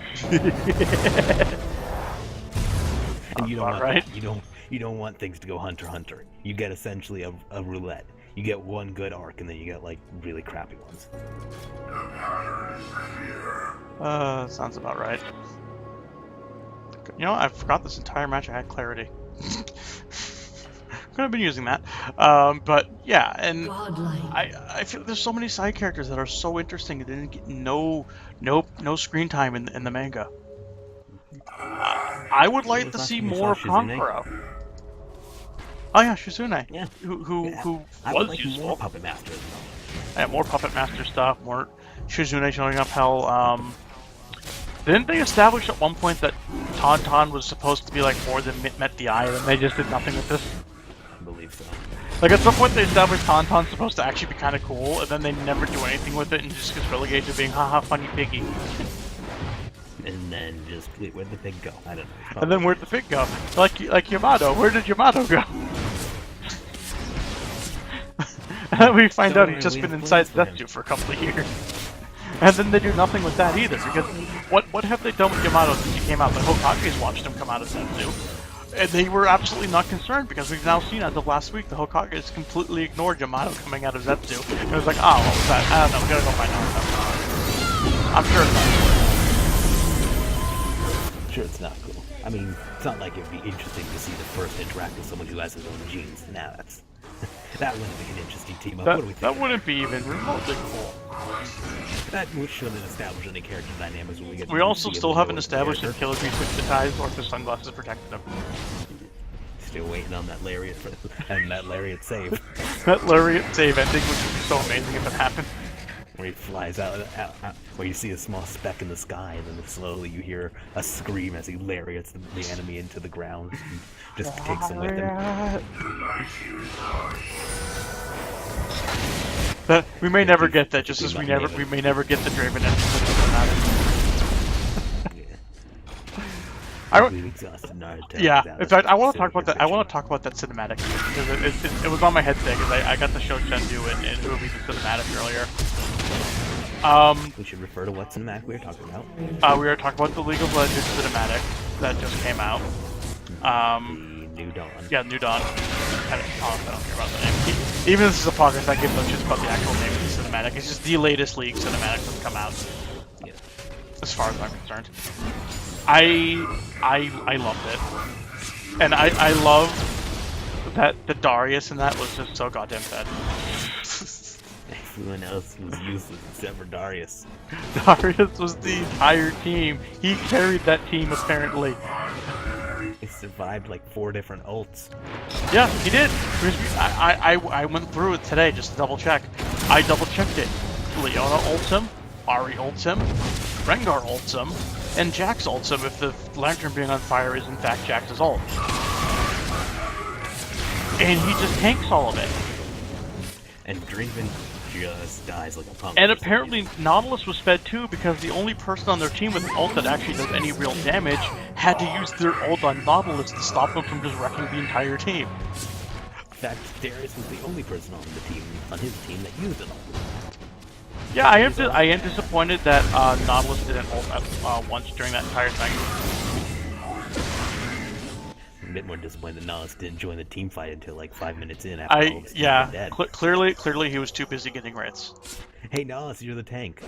Speaker 2: And you don't want
Speaker 1: right.
Speaker 2: that. You don't want things to go hunter. You get essentially a roulette. You get one good arc, and then you get like really crappy ones.
Speaker 1: Sounds about right. You know, I forgot this entire match I had clarity. Could have been using that. But yeah, and I feel there's so many side characters that are so interesting and didn't get no screen time in the manga. I would like to see more of Kankuro. Oh yeah, Shizune.
Speaker 2: Yeah.
Speaker 1: Who
Speaker 2: I
Speaker 1: was
Speaker 2: would like
Speaker 1: useful.
Speaker 2: more Puppet Masters.
Speaker 1: Yeah, more Puppet Master stuff, more Shizune showing up. Hell, didn't they establish at one point that Tauntaun was supposed to be like more than met the eye, and they just did nothing with this?
Speaker 2: I believe so.
Speaker 1: Like at some point they established Tauntaun's supposed to actually be kind of cool, and then they never do anything with it, and just gets relegated to being haha funny piggy.
Speaker 2: And then just where'd the pig go? I don't know.
Speaker 1: And then where'd the pig go? Like Yamato, where did Yamato go? And then we find out he's just been inside Zetsu for a couple of years. And then they do nothing with that either, because what have they done with Yamato since he came out? The Hokages watched him come out of Zetsu, and they were absolutely not concerned, because we've now seen as of last week the Hokages completely ignored Yamato coming out of Zetsu. And it was like, oh, what was that? I don't know, we gotta go find out. I'm sure it's not cool.
Speaker 2: Sure, it's not cool. I mean, it's not like it'd be interesting to see the first interact with someone who has his own genes. Nah, that wouldn't be an interesting team up. What do we think?
Speaker 1: That wouldn't be even remotely cool.
Speaker 2: That shouldn't establish any character dynamics when we get.
Speaker 1: We also still haven't established if Killer Bee switched the ties or if his sunglasses protected him.
Speaker 2: Still waiting on that lariat and that lariat save.
Speaker 1: That lariat save ending would be so amazing if it happened.
Speaker 2: Where he flies out, where you see a small speck in the sky, and then slowly you hear a scream as he lariats the enemy into the ground, and just takes him with him.
Speaker 1: But we may never get that, just as we may never get the Draven enemy. I don't.
Speaker 2: We've exhausted Naruto.
Speaker 1: Yeah.
Speaker 2: Now
Speaker 1: In
Speaker 2: let's
Speaker 1: fact, I want to
Speaker 2: consider
Speaker 1: talk about
Speaker 2: your
Speaker 1: that. I want
Speaker 2: bitching.
Speaker 1: to talk about that cinematic because it was on my head today because I got to show Shendu and Ubi the cinematic earlier.
Speaker 2: We should refer to what cinematic we were talking about.
Speaker 1: We were talking about the League of Legends cinematic that just came out.
Speaker 2: The New Dawn.
Speaker 1: Yeah, New Dawn. I don't care about the name. Even if this is a podcast, I give no shit about the actual name of the cinematic. It's just the latest League cinematic that's come out,
Speaker 2: Yeah.
Speaker 1: as far as I'm concerned. I loved it, and I love that the Darius in that was just so goddamn fed.
Speaker 2: Everyone else was useless except for Darius.
Speaker 1: Darius was the entire team. He carried that team apparently.
Speaker 2: He survived like 4 different ults.
Speaker 1: Yeah, he did. I went through it today just to double check. I double checked it. Leona ults him, Ari ults him, Rengar ults him, and Jax ults him if the lantern being on fire is in fact Jax's ult. And he just tanks all of it.
Speaker 2: And Draven just dies like a punk.
Speaker 1: And apparently Nautilus was fed too because the only person on their team with an ult that actually does any real damage had to use their ult on Nautilus to stop them from just wrecking the entire team.
Speaker 2: In fact, Darius was the only person on his team that used it all.
Speaker 1: Yeah, I am disappointed that Nautilus didn't ult once during that entire thing.
Speaker 2: I'm a bit more disappointed that Nautilus didn't join the team fight until like 5 minutes in after all of his team were dead.
Speaker 1: Clearly he was too busy getting wraiths.
Speaker 2: Hey Nautilus, you're the tank.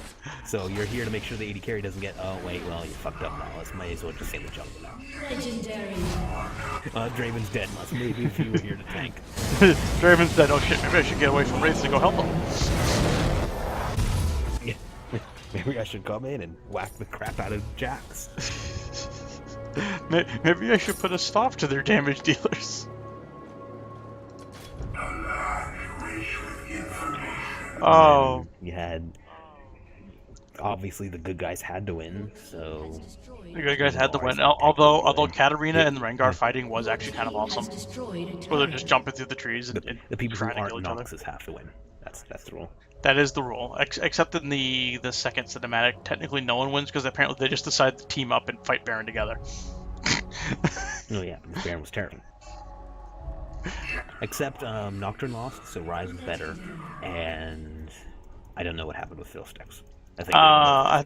Speaker 2: So you're here to make sure the AD carry doesn't get... Oh wait, well you fucked up Nautilus. Might as well just say the jungle now.
Speaker 3: Legendary.
Speaker 2: Draven's dead, Must maybe if you were here to tank.
Speaker 1: Draven's dead. Oh shit, maybe I should get away from wraiths and go help him.
Speaker 2: Yeah. Maybe I should come in and whack the crap out of Jax.
Speaker 1: Maybe I should put a stop to their damage dealers. Oh.
Speaker 2: You had... Obviously the good guys had to win, so...
Speaker 1: The good guys had to win. Although Katarina and Rengar fighting was actually kind of awesome. Where they're just jumping through the trees and
Speaker 2: the people who
Speaker 1: trying to
Speaker 2: aren't
Speaker 1: kill each other.
Speaker 2: Noxus have to win. That's the rule.
Speaker 1: That is the rule. Except in the second cinematic, technically no one wins because apparently they just decide to team up and fight Baron together.
Speaker 2: Oh yeah, because Baron was terrible. Except Nocturne lost, so Rise was better, and I don't know what happened with Fiddlesticks.
Speaker 1: I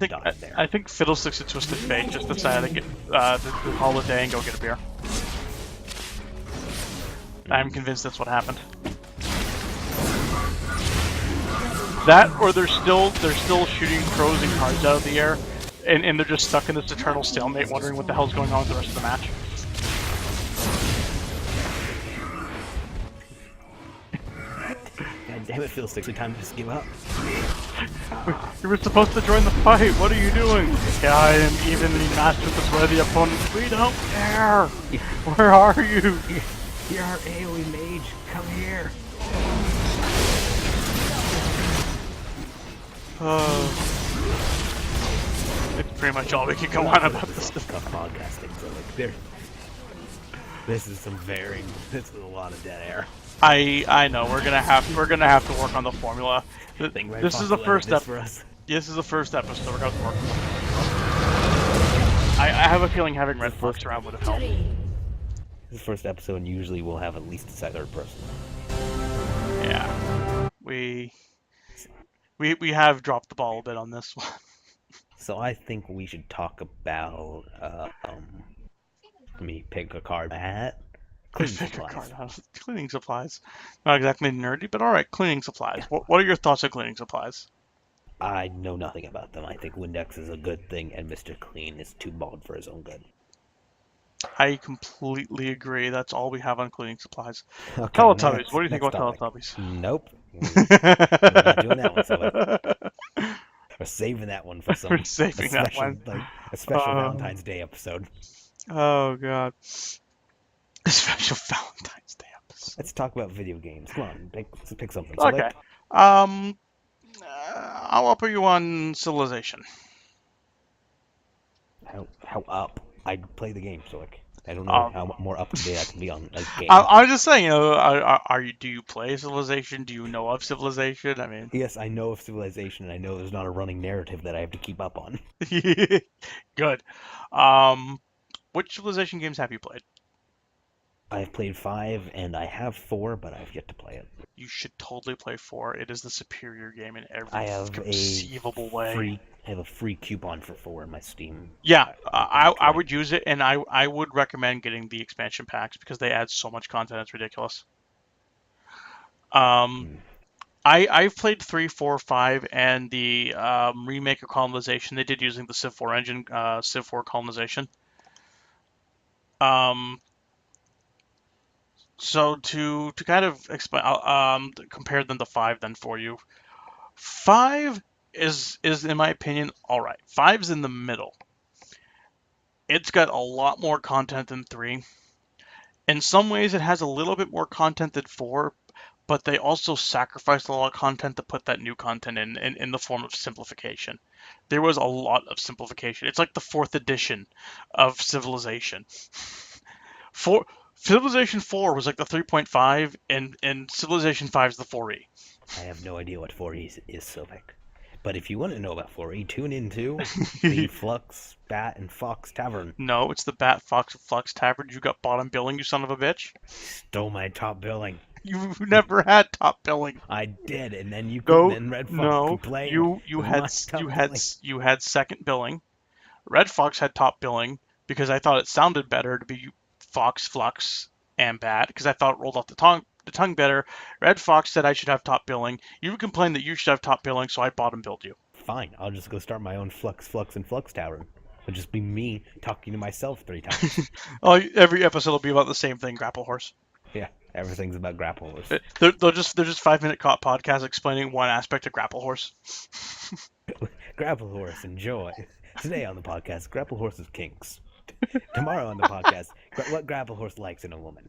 Speaker 1: think Fiddlesticks and Twisted Fate just decided to get the holiday and go get a beer. I'm convinced that's what happened. That, or they're still shooting crows and cards out of the air, and they're just stuck in this eternal stalemate, wondering what the hell's going on with the rest of the match.
Speaker 2: God damn it, Fiddlesticks! Time to just give up.
Speaker 1: You were supposed to join the fight. What are you doing? Yeah, I am evenly matched with this worthy opponent. We don't care. Where are you?
Speaker 2: You're our AoE mage. Come here.
Speaker 1: It's pretty much all we can go on about this.
Speaker 2: Tough podcasting, so like this is a lot of dead air.
Speaker 1: I know we're gonna have to work on the formula. This is the first step
Speaker 2: for us.
Speaker 1: This is the first episode. We're gonna have to work on the formula. I have a feeling having Redfox around would have helped.
Speaker 2: This is the first episode, and usually we'll have at least a third person.
Speaker 1: Yeah, we have dropped the ball a bit on this one.
Speaker 2: So I think we should talk about let me pick a card. Cleaning supplies.
Speaker 1: Cleaning supplies. Not exactly nerdy, but alright, cleaning supplies.
Speaker 2: Yeah.
Speaker 1: What are your thoughts on cleaning supplies?
Speaker 2: I know nothing about them. I think Windex is a good thing, and Mr. Clean is too bald for his own good.
Speaker 1: I completely agree. That's all we have on cleaning supplies.
Speaker 2: Okay,
Speaker 1: Teletubbies. What do you think about Teletubbies?
Speaker 2: Nope. We're not doing that one, so we're saving that one for some
Speaker 1: We're saving that one.
Speaker 2: Like, a special Valentine's Day episode.
Speaker 1: Oh, God. A special Valentine's Day episode.
Speaker 2: Let's talk about video games. Come on, pick something.
Speaker 1: Okay. I'll offer you on Civilization.
Speaker 2: How up? I play the game, so like I don't know how more up to date I can be on a game.
Speaker 1: I was just saying, do you play Civilization? Do you know of Civilization? I mean,
Speaker 2: yes, I know of Civilization, and I know there's not a running narrative that I have to keep up on.
Speaker 1: Good. Which Civilization games have you played?
Speaker 2: I've played 5 and I have 4, but I've yet to play it.
Speaker 1: You should totally play 4. It is the superior game in every
Speaker 2: I have a
Speaker 1: conceivable way.
Speaker 2: free coupon for 4 in my Steam.
Speaker 1: Yeah, I
Speaker 2: inventory.
Speaker 1: would use it, and I would recommend getting the expansion packs because they add so much content. It's ridiculous. Um,
Speaker 2: Hmm.
Speaker 1: I've played 3, 4, 5, and the remake of colonization they did using the Civ 4 engine, Civ 4 colonization. Um, so to kind of explain, compare them to 5 then for you. 5 is in my opinion all right. 5's in the middle. It's got a lot more content than 3. In some ways, it has a little bit more content than 4, but they also sacrificed a lot of content to put that new content in the form of simplification. There was a lot of simplification. It's like the fourth edition of Civilization. For Civilization 4 was like the 3.5, and Civilization 5 is the 4E.
Speaker 2: I have no idea what 4E is, Sovek. But if you want to know about 4E, tune into the Flux, Bat, and Fox Tavern.
Speaker 1: No, it's the Bat Fox Flux Tavern. You got bottom billing, you son of a bitch.
Speaker 2: Stole my top billing.
Speaker 1: You never had top billing.
Speaker 2: I did, and then
Speaker 1: No,
Speaker 2: then Redfox
Speaker 1: no,
Speaker 2: complained
Speaker 1: you
Speaker 2: of
Speaker 1: had
Speaker 2: my top billing.
Speaker 1: you had second billing. Redfox had top billing because I thought it sounded better to be Fox, Flux, and Bat because I thought it rolled off the tongue better. Redfox said I should have top billing. You complained that you should have top billing, so I bottom billed you.
Speaker 2: Fine, I'll just go start my own Flux, and Flux Tavern. It'll just be me talking to myself 3 times.
Speaker 1: Oh, every episode will be about the same thing, Grapple Horse.
Speaker 2: Yeah, everything's about Grapple Horse.
Speaker 1: They're just 5 minute podcasts explaining one aspect of Grapple Horse.
Speaker 2: Grapple Horse, enjoy. Today on the podcast, Grapple Horse's kinks. Tomorrow on the podcast, what Grapple Horse likes in a woman.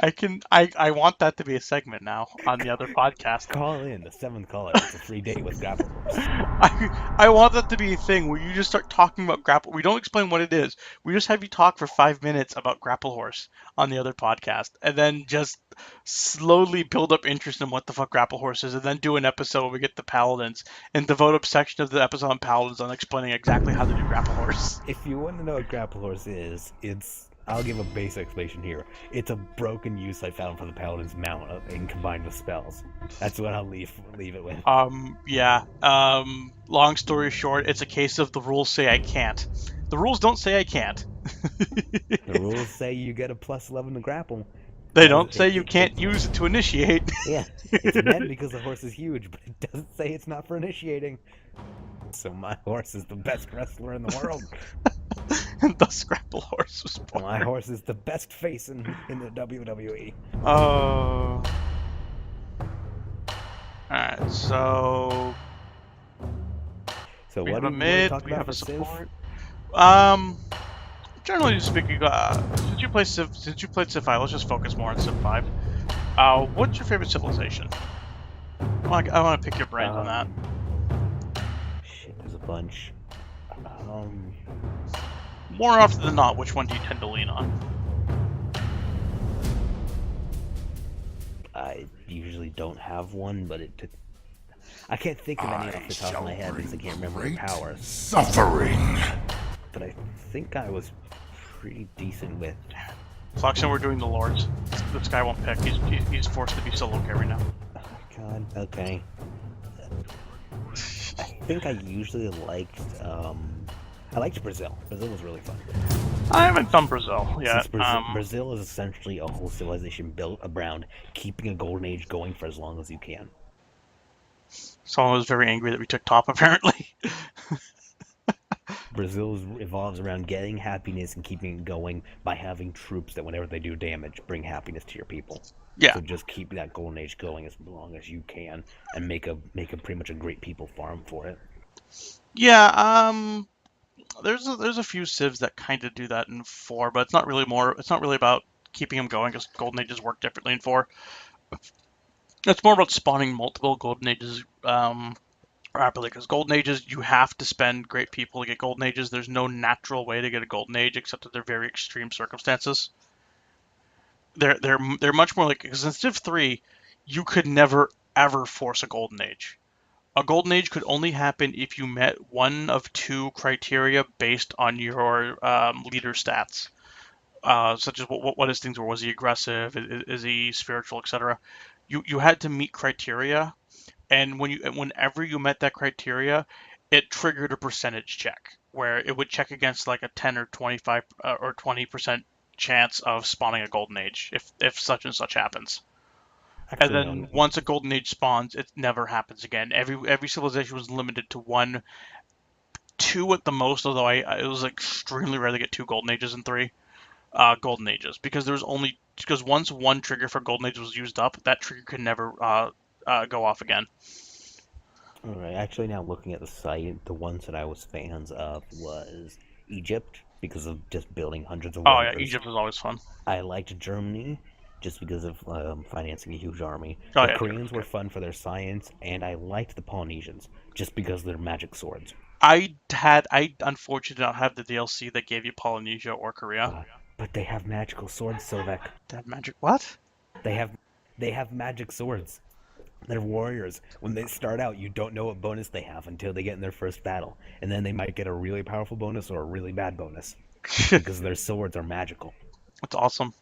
Speaker 1: I want that to be a segment now on the other podcast.
Speaker 2: Call in the 7th caller. It's a free date with Grapple Horse.
Speaker 1: I want that to be a thing where you just start talking about grapple. We don't explain what it is. We just have you talk for 5 minutes about Grapple Horse on the other podcast, and then just slowly build up interest in what the fuck Grapple Horse is, and then do an episode where we get the Paladins and devote a section of the episode on Paladins on explaining exactly how to do Grapple Horse.
Speaker 2: If you want to know what Grapple Horse is, I'll give a basic explanation here. It's a broken use I found for the Paladin's mount and combined with spells. That's what I'll leave it with.
Speaker 1: Yeah. Long story short, it's a case of the rules say I can't. The rules don't say I can't.
Speaker 2: The rules say you get a +11 to grapple.
Speaker 1: They don't say you can't use it to initiate.
Speaker 2: Yeah, it's meant because the horse is huge, but it doesn't say it's not for initiating. So my horse is the best wrestler in the world.
Speaker 1: And thus Grapple Horse was born.
Speaker 2: My horse is the best face in the WWE.
Speaker 1: Alright, so
Speaker 2: So
Speaker 1: we
Speaker 2: what
Speaker 1: have
Speaker 2: do
Speaker 1: a
Speaker 2: you want to
Speaker 1: mid,
Speaker 2: talk
Speaker 1: we
Speaker 2: about
Speaker 1: have
Speaker 2: for
Speaker 1: a
Speaker 2: Civ?
Speaker 1: support. Generally speaking, since you played Civ 5, let's just focus more on Civ 5. What's your favorite civilization? I want to pick your brains on that.
Speaker 2: Shit, there's a bunch.
Speaker 1: More often than not, which one do you tend to lean on?
Speaker 2: I usually don't have one, but I can't think of any off the top of my head because I can't remember their powers.
Speaker 3: Suffering.
Speaker 2: But I think I was pretty decent with.
Speaker 1: Flux and we're doing the Lords. This guy won't pick. He's forced to be solo carry now.
Speaker 2: Oh, God, okay. I think I usually liked. I liked Brazil. Brazil was really fun.
Speaker 1: I haven't done Brazil yet.
Speaker 2: Since Brazil is essentially a whole civilization built around keeping a golden age going for as long as you can.
Speaker 1: Someone was very angry that we took top, apparently.
Speaker 2: Brazil evolves around getting happiness and keeping it going by having troops that, whenever they do damage, bring happiness to your people.
Speaker 1: Yeah.
Speaker 2: So just keep that golden age going as long as you can, and make a pretty much a great people farm for it.
Speaker 1: Yeah. There's a few civs that kind of do that in 4, but it's not really about keeping them going because golden ages work differently in 4. It's more about spawning multiple golden ages rapidly, because golden ages, you have to spend great people to get golden ages. There's no natural way to get a golden age except under very extreme circumstances. They're much more like, because in Civ 3, you could never ever force a golden age. A golden age could only happen if you met one of two criteria based on your leader stats, such as what his things were. Was he aggressive? Is he spiritual, etc. You had to meet criteria, and whenever you met that criteria, it triggered a percentage check where it would check against like a 10 or 25 or 20% chance of spawning a golden age if such and such happens. And
Speaker 2: Actually, no.
Speaker 1: then once a golden age spawns, it never happens again. Every civilization was limited to one, two at the most. Although it was extremely rare to get two golden ages and three golden ages because there was only because once one trigger for golden age was used up, that trigger could never go off again.
Speaker 2: Alright, actually now looking at the site, the ones that I was fans of was Egypt, because of just building hundreds of
Speaker 1: Oh yeah,
Speaker 2: wonders.
Speaker 1: Egypt was always fun.
Speaker 2: I liked Germany, just because of financing a huge army.
Speaker 1: Oh
Speaker 2: The
Speaker 1: yeah,
Speaker 2: Koreans were fun for their science, and I liked the Polynesians, just because of their magic swords.
Speaker 1: I unfortunately did not have the DLC that gave you Polynesia or Korea.
Speaker 2: But they have magical swords, Sovek.
Speaker 1: That magic what?
Speaker 2: They have they have magic swords. They're warriors. When they start out, you don't know what bonus they have until they get in their first battle. And then they might get a really powerful bonus or a really bad bonus. Because their swords are magical.
Speaker 1: That's awesome.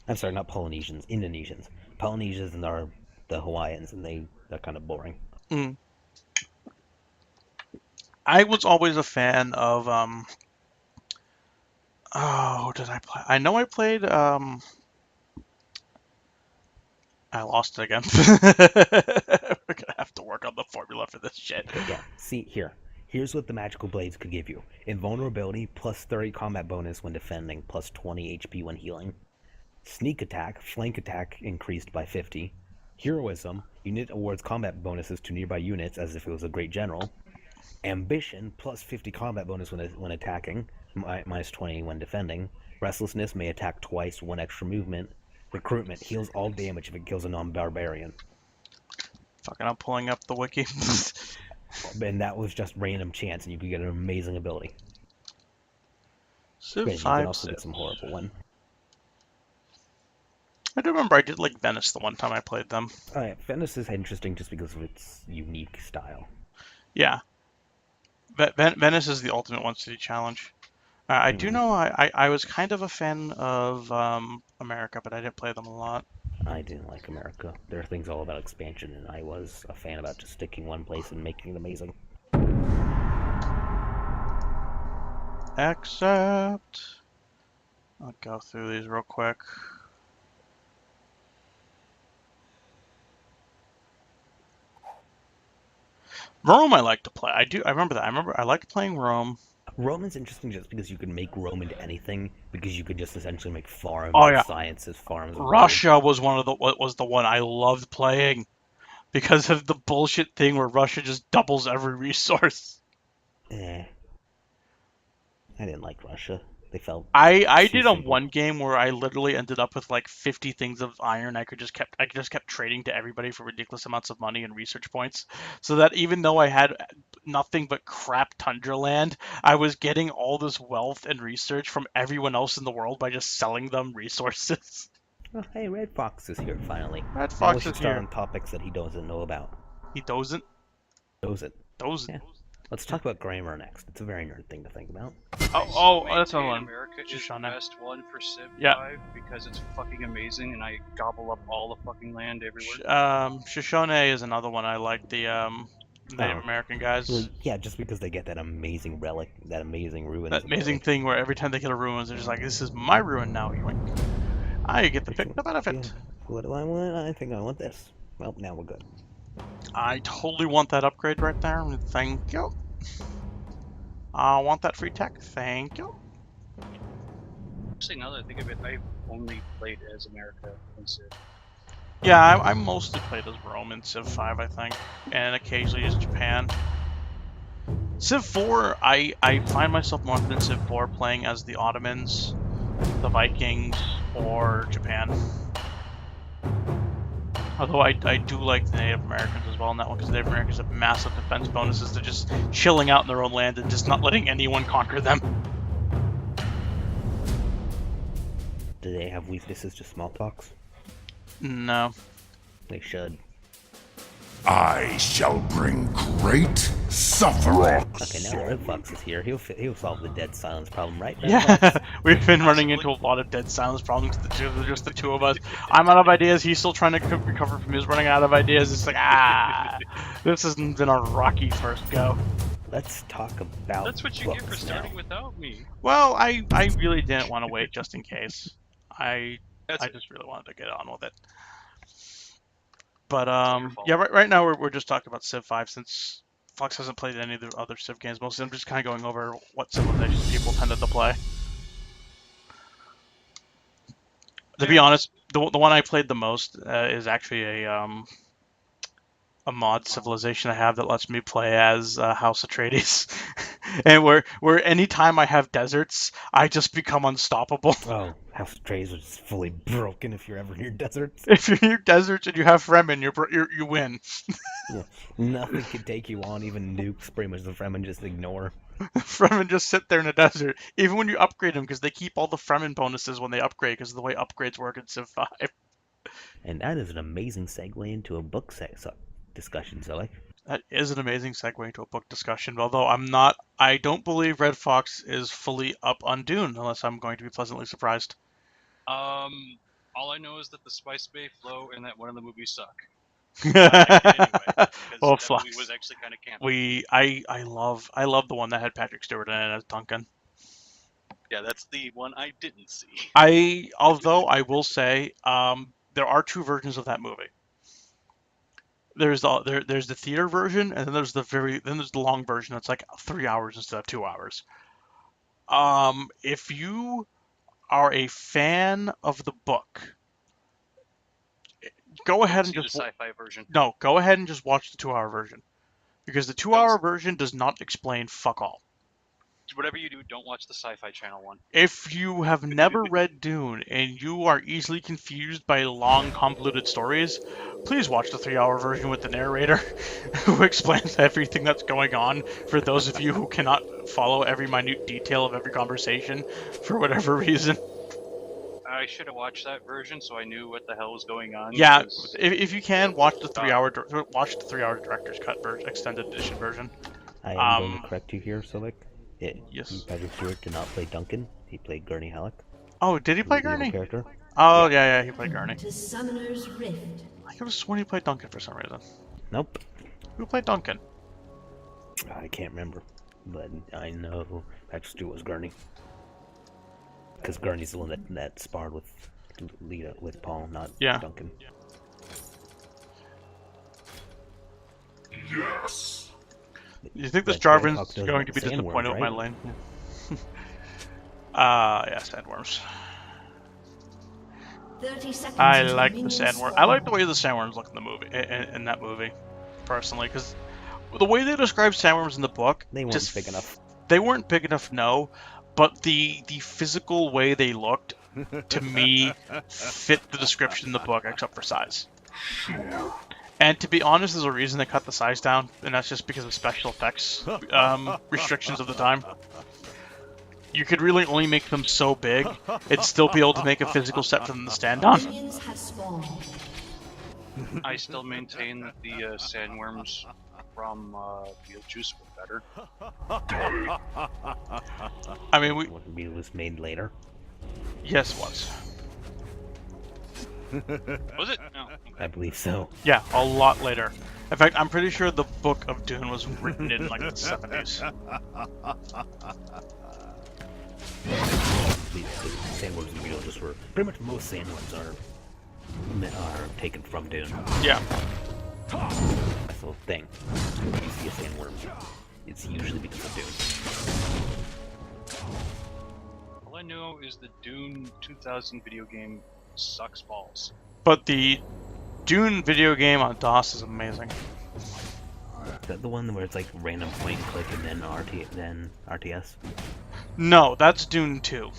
Speaker 2: I'm sorry, not Polynesians, Indonesians. Polynesians are the Hawaiians, and they're kind of boring.
Speaker 1: Mm. I was always a fan of oh, did I play? I know I played I lost it again. We're gonna have to work on the formula for this shit.
Speaker 2: Yeah, see, here's what the magical blades could give you. Invulnerability, plus 30 combat bonus when defending, plus 20 HP when healing. Sneak attack, flank attack increased by 50. Heroism, unit awards combat bonuses to nearby units as if it was a great general. Ambition, plus 50 combat bonus when attacking, minus 20 when defending. Restlessness may attack twice, 1 extra movement. Recruitment, heals all damage if it kills a non-barbarian.
Speaker 1: Fucking, I'm pulling up the wiki.
Speaker 2: And that was just random chance, and you could get an amazing ability.
Speaker 1: Civ
Speaker 2: Granted, you
Speaker 1: 5,
Speaker 2: can also
Speaker 1: Civ.
Speaker 2: get some horrible one.
Speaker 1: I do remember I did like Venice the one time I played them.
Speaker 2: Alright, Venice is interesting just because of its unique style.
Speaker 1: Yeah. Venice is the ultimate one city challenge. I do know I was kind of a fan of America, but I didn't play them a lot.
Speaker 2: I didn't like America. There are things all about expansion, and I was a fan about just sticking one place and making it amazing.
Speaker 1: Accept. I'll go through these real quick. Rome I like to play. I remember that. I liked playing Rome.
Speaker 2: Rome is interesting just because you can make Rome into anything, because you could just essentially make farms
Speaker 1: Oh
Speaker 2: of
Speaker 1: yeah.
Speaker 2: sciences, farms of
Speaker 1: Russia was the one I loved playing because of the bullshit thing where Russia just doubles every resource.
Speaker 2: I didn't like Russia. They felt
Speaker 1: I
Speaker 2: too
Speaker 1: did on
Speaker 2: simple.
Speaker 1: one game where I literally ended up with like 50 things of iron. I just kept trading to everybody for ridiculous amounts of money and research points, so that even though I had nothing but crap tundra land, I was getting all this wealth and research from everyone else in the world by just selling them resources.
Speaker 2: Oh, hey, Redfox is here finally.
Speaker 1: Redfox
Speaker 2: Now we should
Speaker 1: is
Speaker 2: start
Speaker 1: here.
Speaker 2: on topics that he doesn't know about.
Speaker 1: He doesn't.
Speaker 2: Doesn't.
Speaker 1: Doesn't.
Speaker 2: Yeah. Let's talk about grammar next. It's a very nerd thing to think about.
Speaker 1: Oh, that's another one.
Speaker 3: America is
Speaker 1: Shoshana.
Speaker 3: the best one for Civ
Speaker 1: Yeah.
Speaker 3: 5 because it's fucking amazing and I gobble up all the fucking land everywhere.
Speaker 1: Shoshone is another one. I like the Native American guys.
Speaker 2: Well, yeah, just because they get that amazing relic, that amazing ruins.
Speaker 1: That amazing thing where every time they get a ruins, they're just like, "This is my ruin now." You wink. I get to pick the benefit.
Speaker 2: What do I want? I think I want this. Well, now we're good.
Speaker 1: I totally want that upgrade right there. Thank you. I want that free tech. Thank you.
Speaker 3: Actually, now that I think of it, I've only played as America in Civ.
Speaker 1: Yeah, I mostly played as Rome in Civ 5, I think, and occasionally as Japan. Civ 4, I find myself more often in Civ 4 playing as the Ottomans, the Vikings, or Japan. Although I do like the Native Americans as well in that one, because Native Americans have massive defense bonuses to just chilling out in their own land and just not letting anyone conquer them.
Speaker 2: Do they have weaknesses to smallpox?
Speaker 1: No.
Speaker 2: They should.
Speaker 4: I shall bring great suffering.
Speaker 2: Okay, now that Redfox is here, he'll solve the dead silence problem, right?
Speaker 1: Yeah,
Speaker 2: Redfox?
Speaker 1: we've been running
Speaker 3: Possibly.
Speaker 1: into a lot of dead silence problems. Just the two of us. I'm out of ideas. He's still trying to recover from his running out of ideas. It's like this hasn't been a rocky first go.
Speaker 2: Let's talk about
Speaker 3: That's what you get for
Speaker 2: books
Speaker 3: starting
Speaker 2: now.
Speaker 3: without me.
Speaker 1: Well, I really didn't want to wait just in case. I
Speaker 3: That's
Speaker 1: just really wanted to get on with it. But
Speaker 3: all your fault.
Speaker 1: yeah, right now we're just talking about Civ 5 since Flux hasn't played any of the other Civ games. Mostly, I'm just kind of going over what civilizations people tended to play. To be honest, the one I played the most is actually a mod civilization I have that lets me play as House Atreides, and where anytime I have deserts, I just become unstoppable.
Speaker 2: Oh, House of Trays is fully broken if you're ever near deserts.
Speaker 1: If you're near deserts and you have Fremen, you win.
Speaker 2: Yeah, nothing can take you on, even nukes. Pretty much the Fremen just ignore.
Speaker 1: Fremen just sit there in the desert, even when you upgrade them, because they keep all the Fremen bonuses when they upgrade, because of the way upgrades work in Civ 5.
Speaker 2: And that is an amazing segue into a book discussion, Zoe.
Speaker 1: That is an amazing segue into a book discussion, although I don't believe Redfox is fully up on Dune, unless I'm going to be pleasantly surprised.
Speaker 3: All I know is that the spice may flow and that one of the movies suck.
Speaker 1: Well,
Speaker 3: That
Speaker 1: Flux.
Speaker 3: movie was actually kind of campy.
Speaker 1: I love the one that had Patrick Stewart in it as Duncan.
Speaker 3: Yeah, that's the one I didn't see.
Speaker 1: Although I will say, there are two versions of that movie. There's the theater version, and then there's the long version that's like 3 hours instead of 2 hours. If you are a fan of the book, go ahead and
Speaker 3: See
Speaker 1: just
Speaker 3: the sci-fi version.
Speaker 1: no, go ahead and just watch the 2 hour version, because the 2 hour version does not explain fuck all.
Speaker 3: Whatever you do, don't watch the Sci-Fi Channel one.
Speaker 1: If you have never read Dune and you are easily confused by long, convoluted stories, please watch the 3 hour version with the narrator who explains everything that's going on for those of you who cannot follow every minute detail of every conversation for whatever reason.
Speaker 3: I should have watched that version so I knew what the hell was going on.
Speaker 1: Yeah,
Speaker 3: because-
Speaker 1: if you can, watch the 3 hour director's cut version, extended edition version.
Speaker 2: I am going to correct you here, Sovek.
Speaker 1: Yes.
Speaker 2: Patrick Stewart did not play Duncan. He played Gurney Halleck.
Speaker 1: Oh, did he play
Speaker 2: the evil
Speaker 1: Gurney?
Speaker 2: character.
Speaker 1: Oh, yeah, he played Gurney.
Speaker 5: To Summoner's Rift.
Speaker 1: I could have sworn he played Duncan for some reason.
Speaker 2: Nope.
Speaker 1: Who played Duncan?
Speaker 2: I can't remember, but I know Patrick Stewart was Gurney. Because Gurney's the one that sparred with Lita, with Paul, not Duncan.
Speaker 4: Yes.
Speaker 1: You think this
Speaker 2: But
Speaker 1: Jarvan's
Speaker 2: Redfox knows
Speaker 1: going to
Speaker 2: about
Speaker 1: be
Speaker 2: sandworms,
Speaker 1: disappointed with my
Speaker 2: right?
Speaker 1: lane? Yeah, sandworms.
Speaker 5: 30 seconds.
Speaker 1: I
Speaker 5: until
Speaker 1: like the
Speaker 5: minions
Speaker 1: sandworm.
Speaker 5: spawn.
Speaker 1: I like the way the sandworms look in the movie, in that movie, personally, because the way they describe sandworms in the book,
Speaker 2: They weren't big enough.
Speaker 1: They weren't big enough, no, but the physical way they looked, to me, fit the description in the book, except for size. And to be honest, there's a reason they cut the size down, and that's just because of special effects restrictions of the time. You could really only make them so big, and still be able to make a physical set for them to stand on.
Speaker 5: Minions have spawned.
Speaker 3: I still maintain that the sandworms from Beetlejuice were better.
Speaker 1: I mean,
Speaker 2: It was made later.
Speaker 1: yes, it was.
Speaker 3: Was it? No.
Speaker 2: I believe so.
Speaker 1: Yeah, a lot later. In fact, I'm pretty sure the Book of Dune was written in like the 70s.
Speaker 2: The sandworms in Beetlejuice were pretty much most sandworms are taken from Dune.
Speaker 1: Yeah.
Speaker 2: That's the whole thing. When you see a sandworm, it's usually because of Dune.
Speaker 3: All I know is the Dune 2000 video game sucks balls.
Speaker 1: But the Dune video game on DOS is amazing.
Speaker 2: Is that the one where it's like random point and click and then RTS?
Speaker 1: No, that's Dune 2.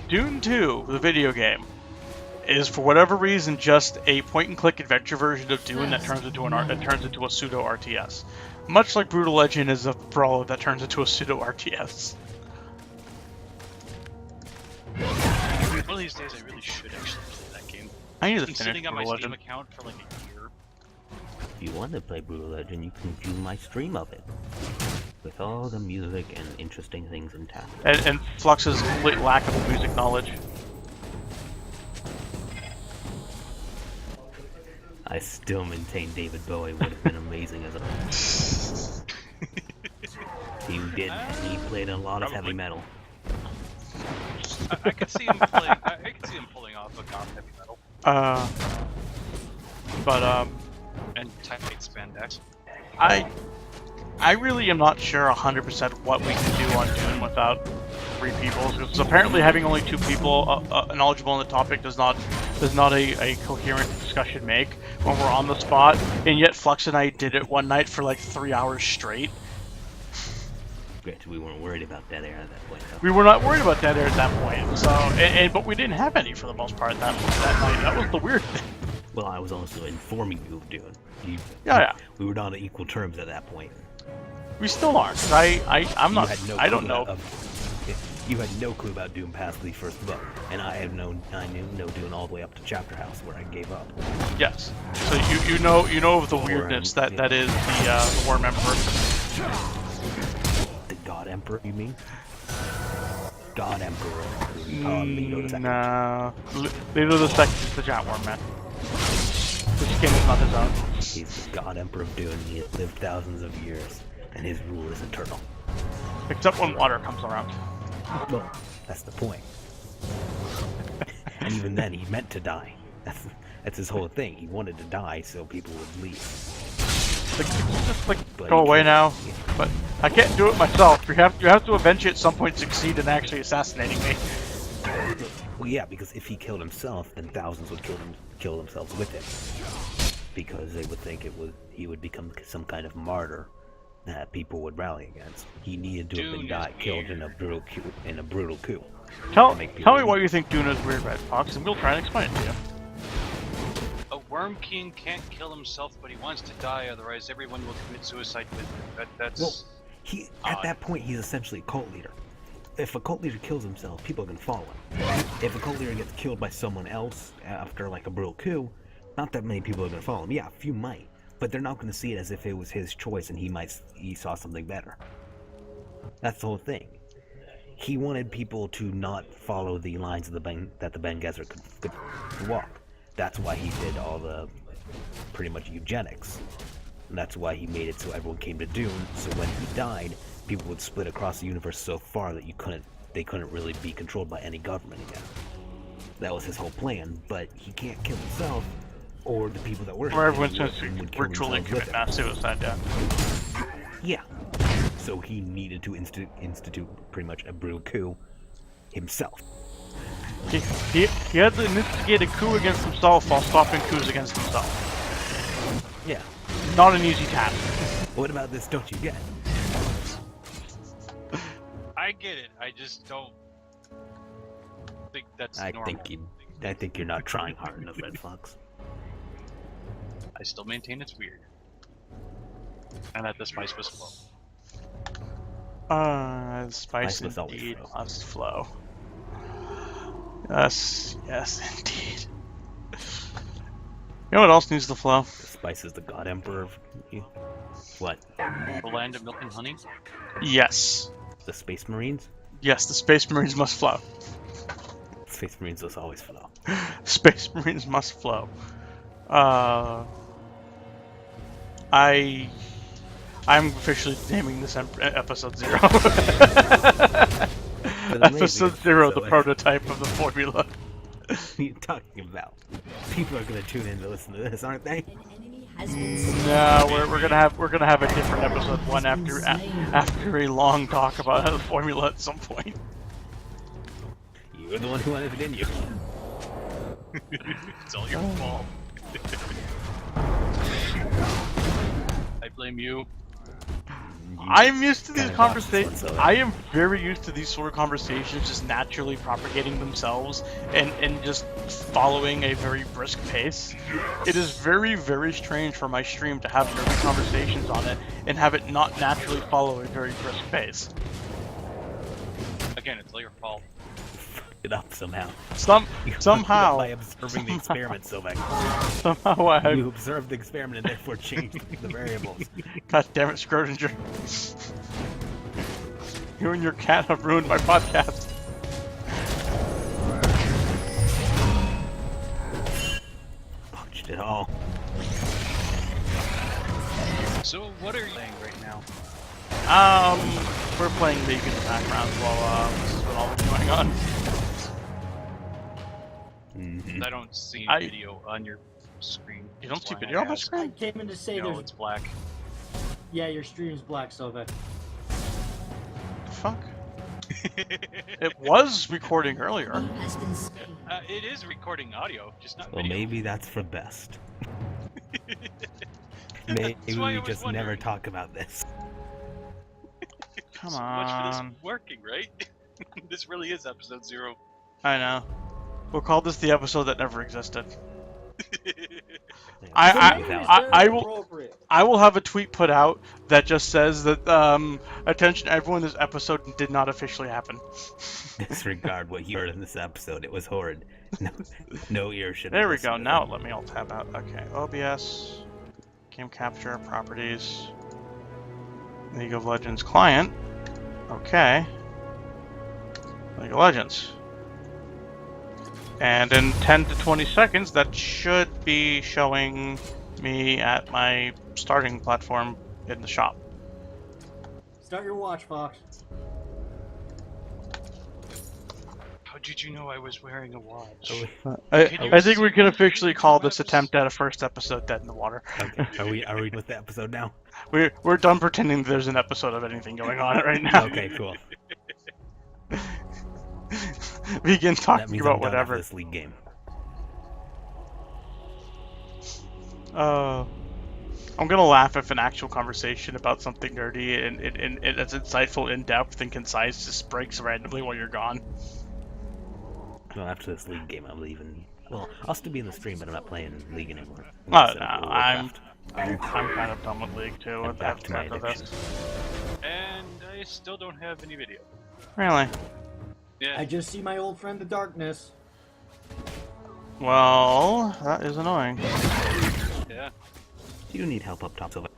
Speaker 1: Dune 2, the video game, is for whatever reason just a point-and-click adventure version of Dune that turns into a pseudo RTS. Much like Brutal Legend is a brawler that turns into a pseudo RTS.
Speaker 3: One of these days, I really should actually play that game.
Speaker 1: I need
Speaker 3: It's
Speaker 1: to
Speaker 3: been
Speaker 1: finish
Speaker 3: sitting on my
Speaker 1: Brutal
Speaker 3: Steam
Speaker 1: Legend.
Speaker 3: account for like a year.
Speaker 2: you want to play Brutal Legend, you can view my stream of it. With all the music and interesting things in town.
Speaker 1: And Flux's complete lack of music knowledge.
Speaker 2: I still maintain David Bowie would have been amazing as a... He did, and he played a lot of heavy metal.
Speaker 3: I could see him playing. I could see him pulling off a goth heavy metal and tight spandex.
Speaker 1: I really am not sure 100% what we can do on Dune without 3 people. Because apparently having only 2 people knowledgeable on the topic does not a coherent discussion make when we're on the spot. And yet Flux and I did it one night for like 3 hours straight.
Speaker 2: Great, we weren't worried about dead air at that point, though.
Speaker 1: We were not worried about dead air at that point. So, but we didn't have any for the most part that night. That was the weird thing.
Speaker 2: Well, I was also informing you of Dune.
Speaker 1: Yeah.
Speaker 2: We were not on equal terms at that point.
Speaker 1: We still are. Cause I'm not. I don't know.
Speaker 2: You had no clue about Dune past the first book, and I knew no Dune all the way up to Chapter House, where I gave up.
Speaker 1: Yes. So you know of the weirdness that is the Worm Emperor.
Speaker 2: The God Emperor, you mean? God Emperor. Leto the Second.
Speaker 1: Nah. Leto the Second is the giant worm man. His skin is not his own.
Speaker 2: He's the God Emperor of Dune. He has lived thousands of years, and his rule is eternal.
Speaker 1: Except when water comes around.
Speaker 2: Well, that's the point. And even then, he meant to die. That's his whole thing. He wanted to die so people would leave.
Speaker 1: Just go away now. But I can't do it myself. You have to eventually at some point succeed in actually assassinating me.
Speaker 2: Well, yeah, because if he killed himself, then thousands would kill themselves with him, because they would think he would become some kind of martyr that people would rally against. He needed to have been killed in a brutal coup.
Speaker 1: Tell me why you think Dune is weird, Redfox, and we'll try and explain it to you.
Speaker 3: A Worm King can't kill himself, but he wants to die. Otherwise, everyone will commit suicide with him. That's
Speaker 2: at that point, he's essentially a cult leader. If a cult leader kills himself, people are gonna follow him. If a cult leader gets killed by someone else after like a brutal coup, not that many people are gonna follow him. Yeah, a few might, but they're not gonna see it as if it was his choice and he saw something better. That's the whole thing. He wanted people to not follow the lines of that the Bene Gesserit could walk. That's why he did all the pretty much eugenics. And that's why he made it so everyone came to Dune, so when he died, people would split across the universe so far that they couldn't really be controlled by any government again. That was his whole plan, but he can't kill himself, or the people that were
Speaker 1: Or everyone's going to virtually commit mass suicide, yeah.
Speaker 2: Yeah. So he needed to institute pretty much a brutal coup himself.
Speaker 1: He had to instigate a coup against himself while stopping coups against himself.
Speaker 2: Yeah.
Speaker 1: Not an easy task.
Speaker 2: What about this don't you get?
Speaker 3: I get it. I just don't think that's normal.
Speaker 2: I think you're not trying hard enough, Redfox.
Speaker 3: I still maintain it's weird. And that the spice was slow.
Speaker 1: Spice
Speaker 2: must always
Speaker 1: indeed
Speaker 2: flow.
Speaker 1: must flow. Yes, indeed. You know what else needs to flow?
Speaker 2: The spice is the God Emperor of you. What?
Speaker 3: The land of milk and honey?
Speaker 1: Yes.
Speaker 2: The Space Marines?
Speaker 1: Yes, the Space Marines must flow.
Speaker 2: Space Marines must always flow.
Speaker 1: Space Marines must flow. I'm officially naming this episode 0. Episode 0, the prototype of the formula.
Speaker 2: What are you talking about? People are gonna tune in to listen to this, aren't they?
Speaker 1: No, we're gonna have a different episode 1 after a long talk about the formula at some point.
Speaker 2: You're the one who wanted it, didn't you?
Speaker 3: It's all your fault. I blame you.
Speaker 1: I'm used to these conversations. I am very used to these sort of conversations just naturally propagating themselves and just following a very brisk pace. It is very, very strange for my stream to have nervous conversations on it and have it not naturally follow a very brisk pace.
Speaker 3: Again, it's all your fault.
Speaker 2: it up somehow. You
Speaker 1: Somehow.
Speaker 2: by observing the experiment, Sovek.
Speaker 1: Somehow
Speaker 2: You observed the experiment and therefore changed the variables.
Speaker 1: God damn it, Schrodinger. You and your cat have ruined my podcast.
Speaker 2: Punched it all.
Speaker 3: So, what are you playing right now?
Speaker 1: We're playing League in the background while this is what all is going on.
Speaker 2: Mm-hmm.
Speaker 3: I don't see
Speaker 1: I-
Speaker 3: video on your screen.
Speaker 1: You don't
Speaker 3: That's
Speaker 1: see
Speaker 3: why
Speaker 1: video on my
Speaker 3: asked.
Speaker 1: screen?
Speaker 6: I came in to say
Speaker 3: No,
Speaker 6: there's.
Speaker 3: it's black.
Speaker 6: Yeah, your stream's black, Sovek.
Speaker 1: The fuck? It was recording earlier.
Speaker 5: He has been slain.
Speaker 3: It is recording audio, just not
Speaker 2: Well,
Speaker 3: video.
Speaker 2: maybe that's for best. Maybe
Speaker 3: That's why I
Speaker 2: we
Speaker 3: was
Speaker 2: just
Speaker 3: wondering.
Speaker 2: never talk about this.
Speaker 1: Come
Speaker 3: So much for
Speaker 1: on.
Speaker 3: this working, right? This really is episode 0.
Speaker 1: I know. We'll call this the episode that never existed.
Speaker 2: Yeah,
Speaker 1: I-
Speaker 2: without-
Speaker 1: I will-
Speaker 6: Appropriate.
Speaker 1: I will have a tweet put out that just says that, attention everyone, this episode did not officially happen.
Speaker 2: disregard what you heard in this episode. It was horrid. No ear should.
Speaker 1: There we
Speaker 2: listen
Speaker 1: go,
Speaker 2: to
Speaker 1: now
Speaker 2: it.
Speaker 1: let me all tab out. Okay, OBS, game capture, properties, League of Legends client. Okay. League of Legends. And in 10 to 20 seconds, that should be showing me at my starting platform in the shop.
Speaker 6: Start your watch, Fox.
Speaker 3: How did you know I was wearing a watch?
Speaker 2: Can
Speaker 1: I think we can officially call this attempt at a first episode dead in the water.
Speaker 2: Okay. Are we with the episode now?
Speaker 1: We're done pretending there's an episode of anything going on right now.
Speaker 2: Okay, cool.
Speaker 1: Begin
Speaker 2: That
Speaker 1: talking
Speaker 2: means
Speaker 1: about
Speaker 2: I'm done after
Speaker 1: whatever.
Speaker 2: this league game.
Speaker 1: I'm gonna laugh if an actual conversation about something nerdy and that's insightful, in depth, and concise just breaks randomly while you're gone.
Speaker 2: Well, after this league game, I'm leaving. Well, I'll still be in the stream, but I'm not playing League anymore.
Speaker 1: Oh no,
Speaker 2: Instead of
Speaker 1: I'm
Speaker 2: Warcraft.
Speaker 1: kind of done with League too.
Speaker 2: I'm back to my
Speaker 1: after
Speaker 2: addiction.
Speaker 3: And I still don't have any video.
Speaker 1: Really?
Speaker 3: Yeah.
Speaker 6: I just see my old friend the darkness.
Speaker 1: Well, that is annoying.
Speaker 3: Yeah.
Speaker 2: Do you need help up top, Sovek?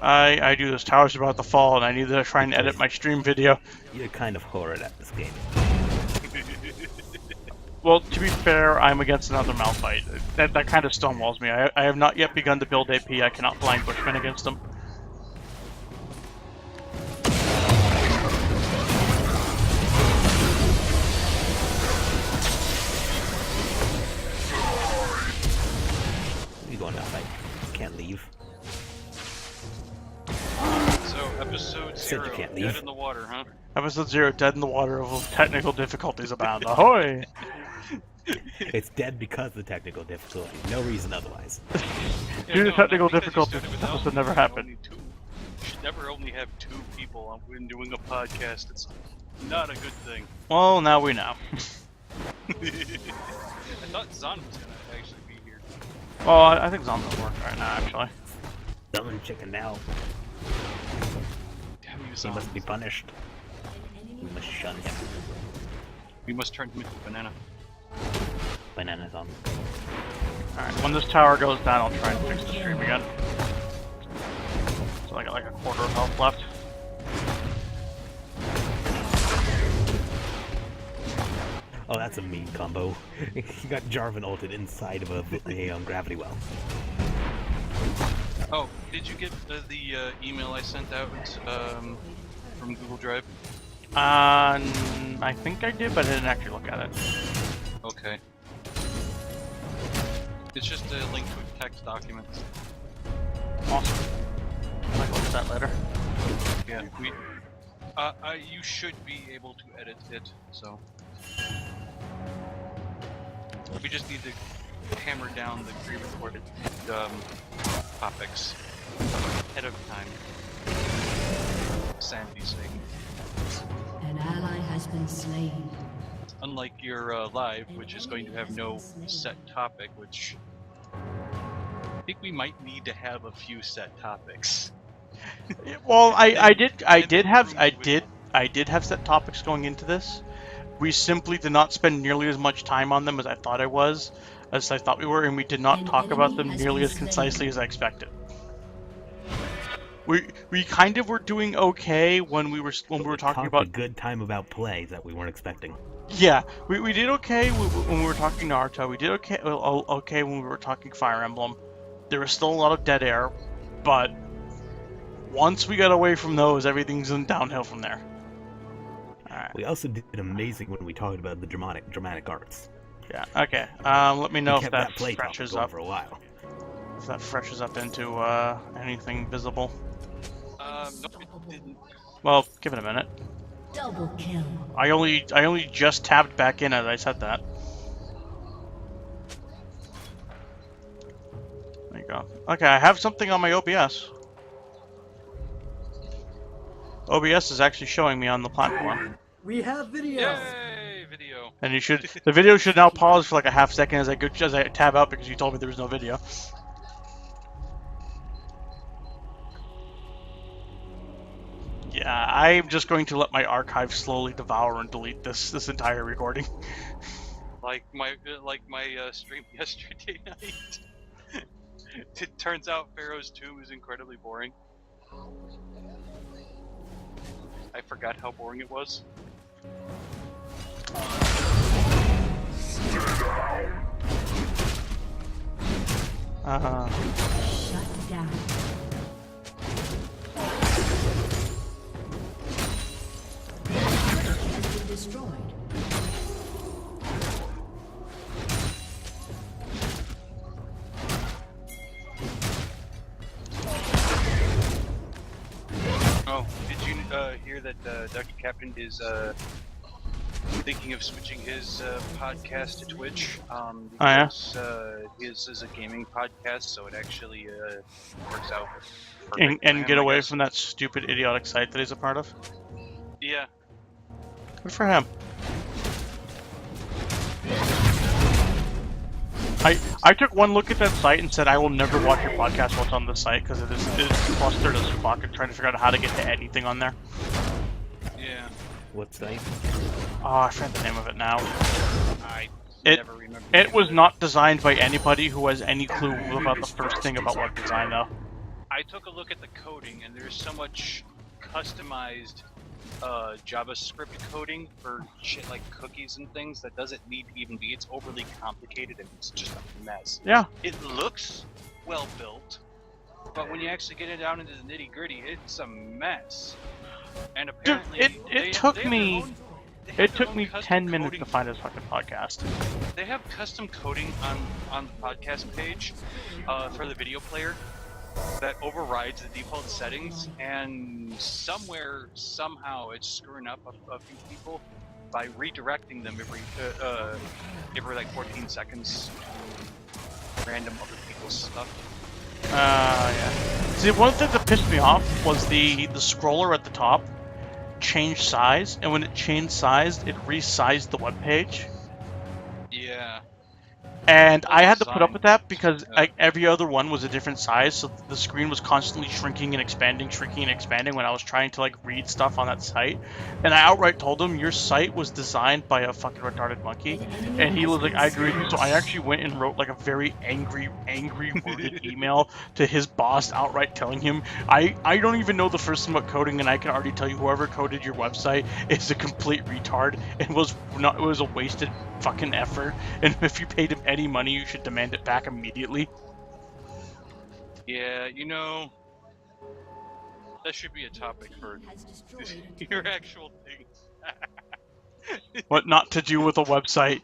Speaker 1: I do this tower's about to fall, and I need to try and edit my stream video.
Speaker 2: You're kind of horrid at this game.
Speaker 1: Well, to be fair, I'm against another Malphite. That kind of stonewalls me. I have not yet begun to build AP. I cannot blind Bushman against them.
Speaker 2: You going to fight? Can't leave.
Speaker 3: So, episode
Speaker 2: Said you
Speaker 3: 0,
Speaker 2: can't
Speaker 3: dead
Speaker 2: leave.
Speaker 3: in the water, huh?
Speaker 1: Episode 0, dead in the water of technical difficulties abound. Ahoy!
Speaker 2: It's dead because of the technical difficulty. No reason otherwise.
Speaker 1: Due to
Speaker 3: not
Speaker 1: technical
Speaker 3: because you
Speaker 1: difficulties,
Speaker 3: started
Speaker 1: this
Speaker 3: without
Speaker 1: episode never
Speaker 3: me,
Speaker 1: happened.
Speaker 3: only 2. You should never only have 2 people when doing a podcast. It's not a good thing.
Speaker 1: Well, now we know.
Speaker 3: I thought Zahn was gonna actually be here.
Speaker 1: Well, I think Zombie's working right now, actually.
Speaker 2: Summon chicken now.
Speaker 3: Damn you,
Speaker 2: He
Speaker 3: Zahn.
Speaker 2: must be punished. We must shun him.
Speaker 3: We must turn him into a banana.
Speaker 2: Bananas on.
Speaker 1: Alright, when this tower goes down, I'll try and fix the stream again. So I got like a quarter of health left.
Speaker 2: Oh, that's a mean combo. You got Jarvan ulted inside of a gravity well.
Speaker 3: Oh, did you get the email I sent out from Google Drive?
Speaker 1: I think I did, but I didn't actually look at it.
Speaker 3: Okay. It's just a link to a text document.
Speaker 1: Awesome. I might look at that later.
Speaker 3: Yeah, you should be able to edit it, so. We just need to hammer down the pre-recorded topics ahead of time. Sanity's sake.
Speaker 5: An ally has been slain.
Speaker 3: Unlike your live, which is going to have no set topic, which I think we might need to have a few set topics.
Speaker 1: Well, I did have set topics going into this, We simply did not spend nearly as much time on them as I thought we were, and we did not
Speaker 5: An
Speaker 1: talk about
Speaker 5: enemy
Speaker 1: them
Speaker 5: has
Speaker 1: nearly
Speaker 5: been
Speaker 1: as
Speaker 5: slain.
Speaker 1: concisely as I expected. We kind of were doing okay when we were talking
Speaker 2: Talked
Speaker 1: about.
Speaker 2: a good time about play that we weren't expecting.
Speaker 1: Yeah, we did okay when we were talking Naruto. We did okay when we were talking Fire Emblem. There was still a lot of dead air, but once we got away from those, everything's in downhill from there. Alright,
Speaker 2: We also did amazing when we talked about the dramatic arts.
Speaker 1: yeah, okay. Let me know
Speaker 2: We
Speaker 1: if
Speaker 2: kept
Speaker 1: that
Speaker 2: play topic
Speaker 1: freshes
Speaker 2: going
Speaker 1: up.
Speaker 2: for a while.
Speaker 1: If that freshes up into anything visible.
Speaker 3: Nope, it didn't.
Speaker 1: Well, give it a minute.
Speaker 5: Double kill.
Speaker 1: I only just tabbed back in as I said that. There you go. Okay, I have something on my OBS. OBS is actually showing me on the platform.
Speaker 6: We have video.
Speaker 3: Yay, video.
Speaker 1: And the video should now pause for like a half second as I tab out because you told me there was no video. Yeah, I'm just going to let my archive slowly devour and delete this entire recording.
Speaker 3: Like my stream yesterday night. It turns out Pharaoh's Tomb is incredibly boring. I forgot how boring it was.
Speaker 5: Shut down. Has been destroyed.
Speaker 3: Oh, did you hear that Dr. Captain is thinking of switching his podcast to Twitch? Because his is a gaming podcast, so it actually works out perfect for
Speaker 1: and
Speaker 3: him,
Speaker 1: get
Speaker 3: I
Speaker 1: away
Speaker 3: guess.
Speaker 1: from that stupid idiotic site that he's a part of.
Speaker 3: Yeah.
Speaker 1: Good for him. I took one look at that site and said I will never watch your podcast while it's on this site because it is clustered as fuck and trying to figure out how to get to anything on there.
Speaker 3: Yeah.
Speaker 2: What site?
Speaker 1: Oh, I forgot the name of it now.
Speaker 3: I
Speaker 1: It-
Speaker 3: never remember. the
Speaker 1: It
Speaker 3: name
Speaker 1: was
Speaker 3: of
Speaker 1: not designed by anybody who has any clue about the first thing about web design, though.
Speaker 3: I took a look at the coding, and there's so much customized JavaScript coding for shit like cookies and things that doesn't need to even be. It's overly complicated and it's just a mess.
Speaker 1: Yeah.
Speaker 3: It looks well built, but when you actually get it down into the nitty gritty, it's a mess. And
Speaker 1: Dude,
Speaker 3: apparently,
Speaker 1: it took me 10
Speaker 3: custom
Speaker 1: minutes
Speaker 3: coding.
Speaker 1: to find this fucking podcast.
Speaker 3: They have custom coding on the podcast page for the video player that overrides the default settings, and somehow it's screwing up a few people by redirecting them every like 14 seconds to random other people's stuff.
Speaker 1: Yeah. See, one thing that pissed me off was the scroller at the top changed size, and when it changed size, it resized the web page.
Speaker 3: Yeah.
Speaker 1: And I had to put
Speaker 3: Design.
Speaker 1: up with that because
Speaker 3: Yeah.
Speaker 1: like every other one was a different size, so the screen was constantly shrinking and expanding when I was trying to like read stuff on that site. And I outright told him, your site was designed by a fucking retarded monkey. And he was like, I agree with you. So I actually went and wrote like a very angry worded email to his boss, outright telling him, I don't even know the first thing about coding, and I can already tell you whoever coded your website is a complete retard. It was a wasted fucking effort, and if you paid him any money, you should demand it back immediately.
Speaker 3: Yeah, that should be a topic for
Speaker 5: Has destroyed.
Speaker 3: your actual thing.
Speaker 1: What not to do with a website?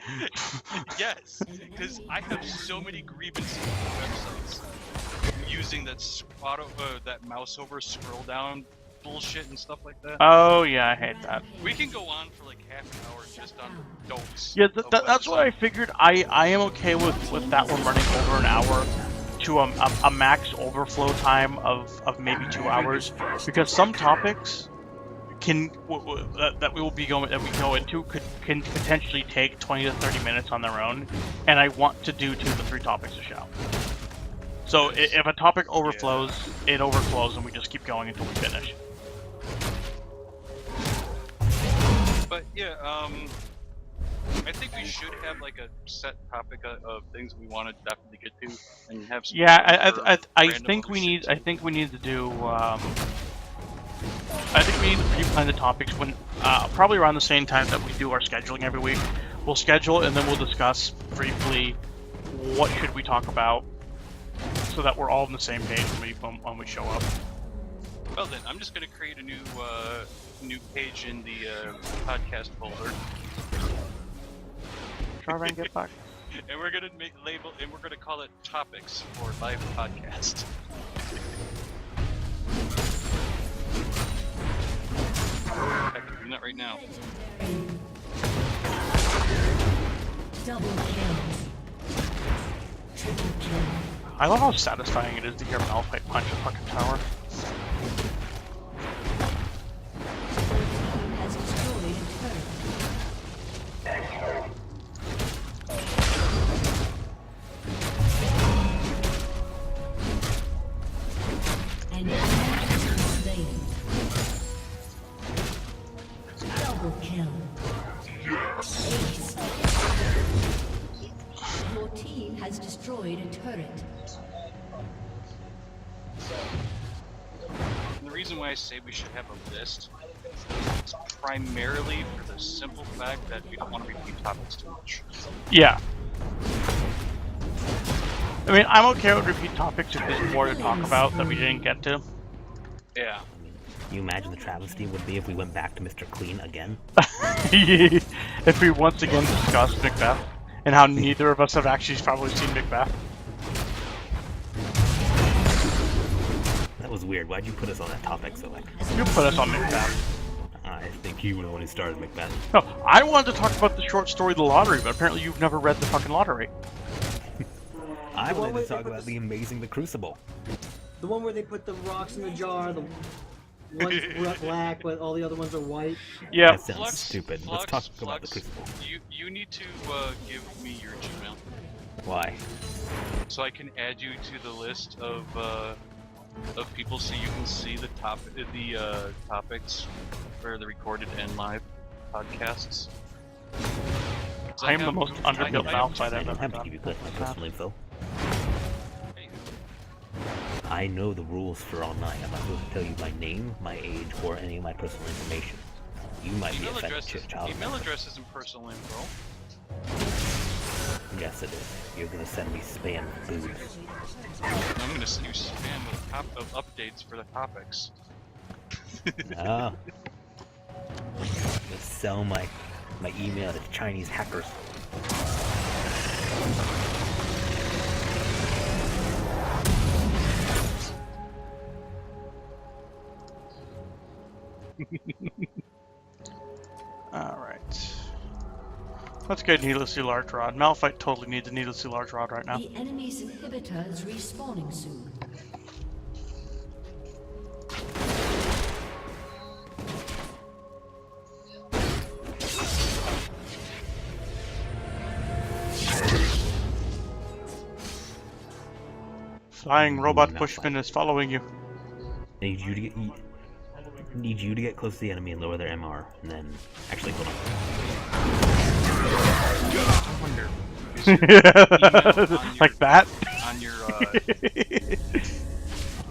Speaker 3: Yes, because I have so many grievances with websites using that mouse over scroll down bullshit and stuff like that.
Speaker 1: Oh yeah, I hate that.
Speaker 3: We can go on for like half an hour just on notes.
Speaker 1: Yeah,
Speaker 3: of
Speaker 1: that's what I
Speaker 3: websites.
Speaker 1: figured. I am okay with that one running over an hour to a max overflow time of maybe 2 hours, because some topics that we go into can potentially take 20 to 30 minutes on their own, and I want to do 2 to 3 topics a show. So if a topic overflows, it overflows, and we just keep going until we finish.
Speaker 3: But yeah, I think we should have like a set topic of things we want to definitely get to, and have some
Speaker 1: Yeah,
Speaker 3: room for
Speaker 1: I
Speaker 3: random
Speaker 1: think
Speaker 3: other
Speaker 1: we
Speaker 3: shit,
Speaker 1: need.
Speaker 3: too.
Speaker 1: I think we need to do. I think we need to pre-plan the topics when probably around the same time that we do our scheduling every week. We'll schedule and then we'll discuss briefly what should we talk about, so that we're all on the same page when we show up.
Speaker 3: Well then, I'm just gonna create a new page in the podcast folder,
Speaker 1: Charvan, get back.
Speaker 3: and we're gonna label, and we're gonna call it topics for live podcast. I can do that right now.
Speaker 5: Double kill. Triple kill.
Speaker 1: I love how satisfying it is to hear Malphite punch a fucking tower.
Speaker 5: Team has destroyed a turret. And your enemy has been slain. Double kill. Ace. Your team has destroyed a turret.
Speaker 3: And the reason why I say we should have a list is primarily for the simple fact that we don't want to repeat topics too much.
Speaker 1: Yeah. I mean, I'm okay with repeat topics if there's more to talk about that we didn't get to.
Speaker 3: Yeah.
Speaker 2: You imagine the travesty would be if we went back to Mr. Clean again?
Speaker 1: If we once again discussed Macbeth, and how neither of us have actually probably seen Macbeth.
Speaker 2: That was weird. Why'd you put us on that topic, Sovek?
Speaker 1: You put us on Macbeth.
Speaker 2: I think you were the one who started Macbeth.
Speaker 1: No, I wanted to talk about the short story The Lottery, but apparently you've never read the fucking Lottery.
Speaker 2: I
Speaker 6: The one
Speaker 2: wanted
Speaker 6: where
Speaker 2: to
Speaker 6: they
Speaker 2: talk
Speaker 6: put
Speaker 2: about
Speaker 6: the-
Speaker 2: the amazing The Crucible.
Speaker 6: The one where they put the rocks in the jar, the one's black, but all the other ones are white.
Speaker 1: Yeah.
Speaker 2: That sounds stupid. Let's talk about The
Speaker 3: Flux,
Speaker 2: Crucible.
Speaker 3: you need to give me your Gmail
Speaker 2: Why?
Speaker 3: so I can add you to the list of people so you can see the topics for the recorded and live podcasts. 'Cause
Speaker 1: I am the
Speaker 3: have-
Speaker 1: most underbuilt
Speaker 3: I-
Speaker 1: mouse I've
Speaker 2: I
Speaker 1: ever
Speaker 2: don't have to
Speaker 1: done.
Speaker 2: give you my personal info. I know the rules for online. I'm not supposed to tell you my name, my age, or any of my personal information. You might be
Speaker 3: Email
Speaker 2: offended
Speaker 3: address,
Speaker 2: to your child.
Speaker 3: email address isn't personal info.
Speaker 2: Yes, it is. You're gonna send me spam food.
Speaker 3: I'm going to send you spam of updates for the topics.
Speaker 2: Ah. Let's sell my email to Chinese hackers.
Speaker 1: Alright. Let's get needlessly large rod. Malphite totally needs a needlessly large rod right now.
Speaker 5: The enemy's inhibitor is respawning soon.
Speaker 1: Flying robot
Speaker 2: Malphite.
Speaker 1: bushman is following you.
Speaker 2: Need you to get close to the enemy and lower their MR, and then actually hold on.
Speaker 3: I wonder, is your email on
Speaker 1: Like that?
Speaker 3: on your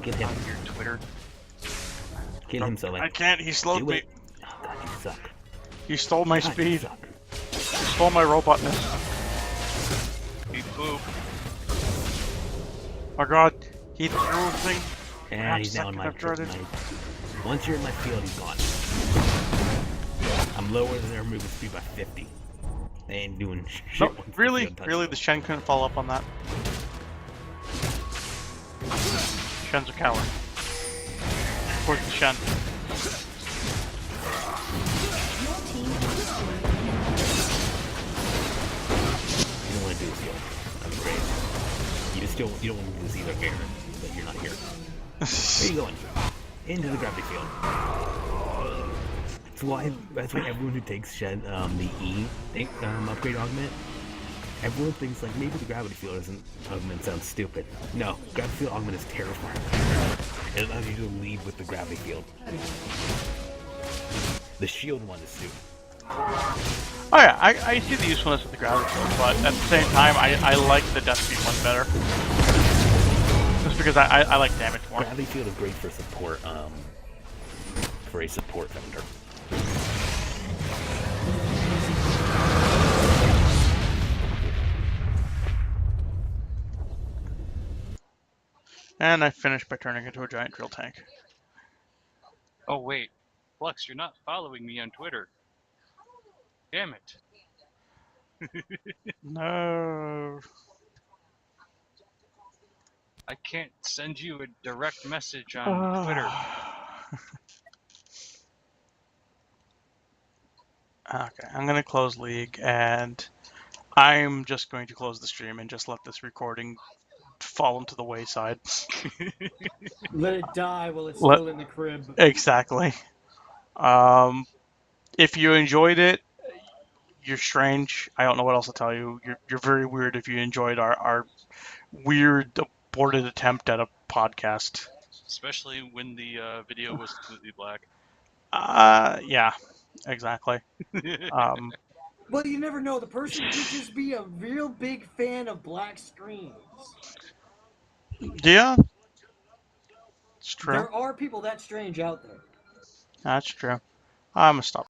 Speaker 2: Get him.
Speaker 3: on your Twitter?
Speaker 2: Get him, Sovek.
Speaker 1: I can't, he slowed
Speaker 2: Do
Speaker 1: me.
Speaker 2: it. Oh god, you suck.
Speaker 1: He stole my
Speaker 2: God, you
Speaker 1: speed.
Speaker 2: suck.
Speaker 1: He stole my robotness.
Speaker 3: Beep boop.
Speaker 1: Oh god, he threw a thing.
Speaker 2: And he's now in
Speaker 1: Second
Speaker 2: my,
Speaker 1: after I did.
Speaker 2: Once you're in my field, he's gone. I'm lower than their movement speed by 50. They ain't doing shit.
Speaker 1: No,
Speaker 2: once the
Speaker 1: really?
Speaker 2: field touches
Speaker 1: Really?
Speaker 2: them.
Speaker 1: The Shen couldn't follow up on that? Shen's a coward. Of course, the Shen.
Speaker 5: Your team has destroyed
Speaker 2: You don't want to do this, yo. I'm afraid. You don't want to do this either, Garen, but you're not here. Where are you going? Into the gravity field. That's why everyone who takes Shen, the E upgrade augment, everyone thinks like maybe the gravity field isn't augment sounds stupid. No, gravity field augment is terrifying. It allows you to lead with the gravity field. The shield one is stupid.
Speaker 1: Oh yeah, I see the usefulness of the gravity shield, but at the same time, I like the death speed one better. Just because I like damage more.
Speaker 2: Gravity field is great for support, for a support vendor.
Speaker 1: And I finished by turning into a giant drill tank.
Speaker 3: Oh wait, Flux, you're not following me on Twitter. Damn it.
Speaker 1: No.
Speaker 3: I can't send you a direct message on Twitter.
Speaker 1: Okay, I'm gonna close League, and I'm just going to close the stream and just let this recording fall into the wayside.
Speaker 6: Let it die while it's
Speaker 1: Let-
Speaker 6: still in the crib.
Speaker 1: Exactly. If you enjoyed it, you're strange. I don't know what else to tell you. You're very weird if you enjoyed our weird aborted attempt at a podcast.
Speaker 3: Especially when the video was completely black.
Speaker 1: Yeah, exactly.
Speaker 6: Well, you never know. The person could just be a real big fan of black screens.
Speaker 1: Yeah, it's true.
Speaker 6: There are people that strange out there.
Speaker 1: That's true. I'm gonna stop.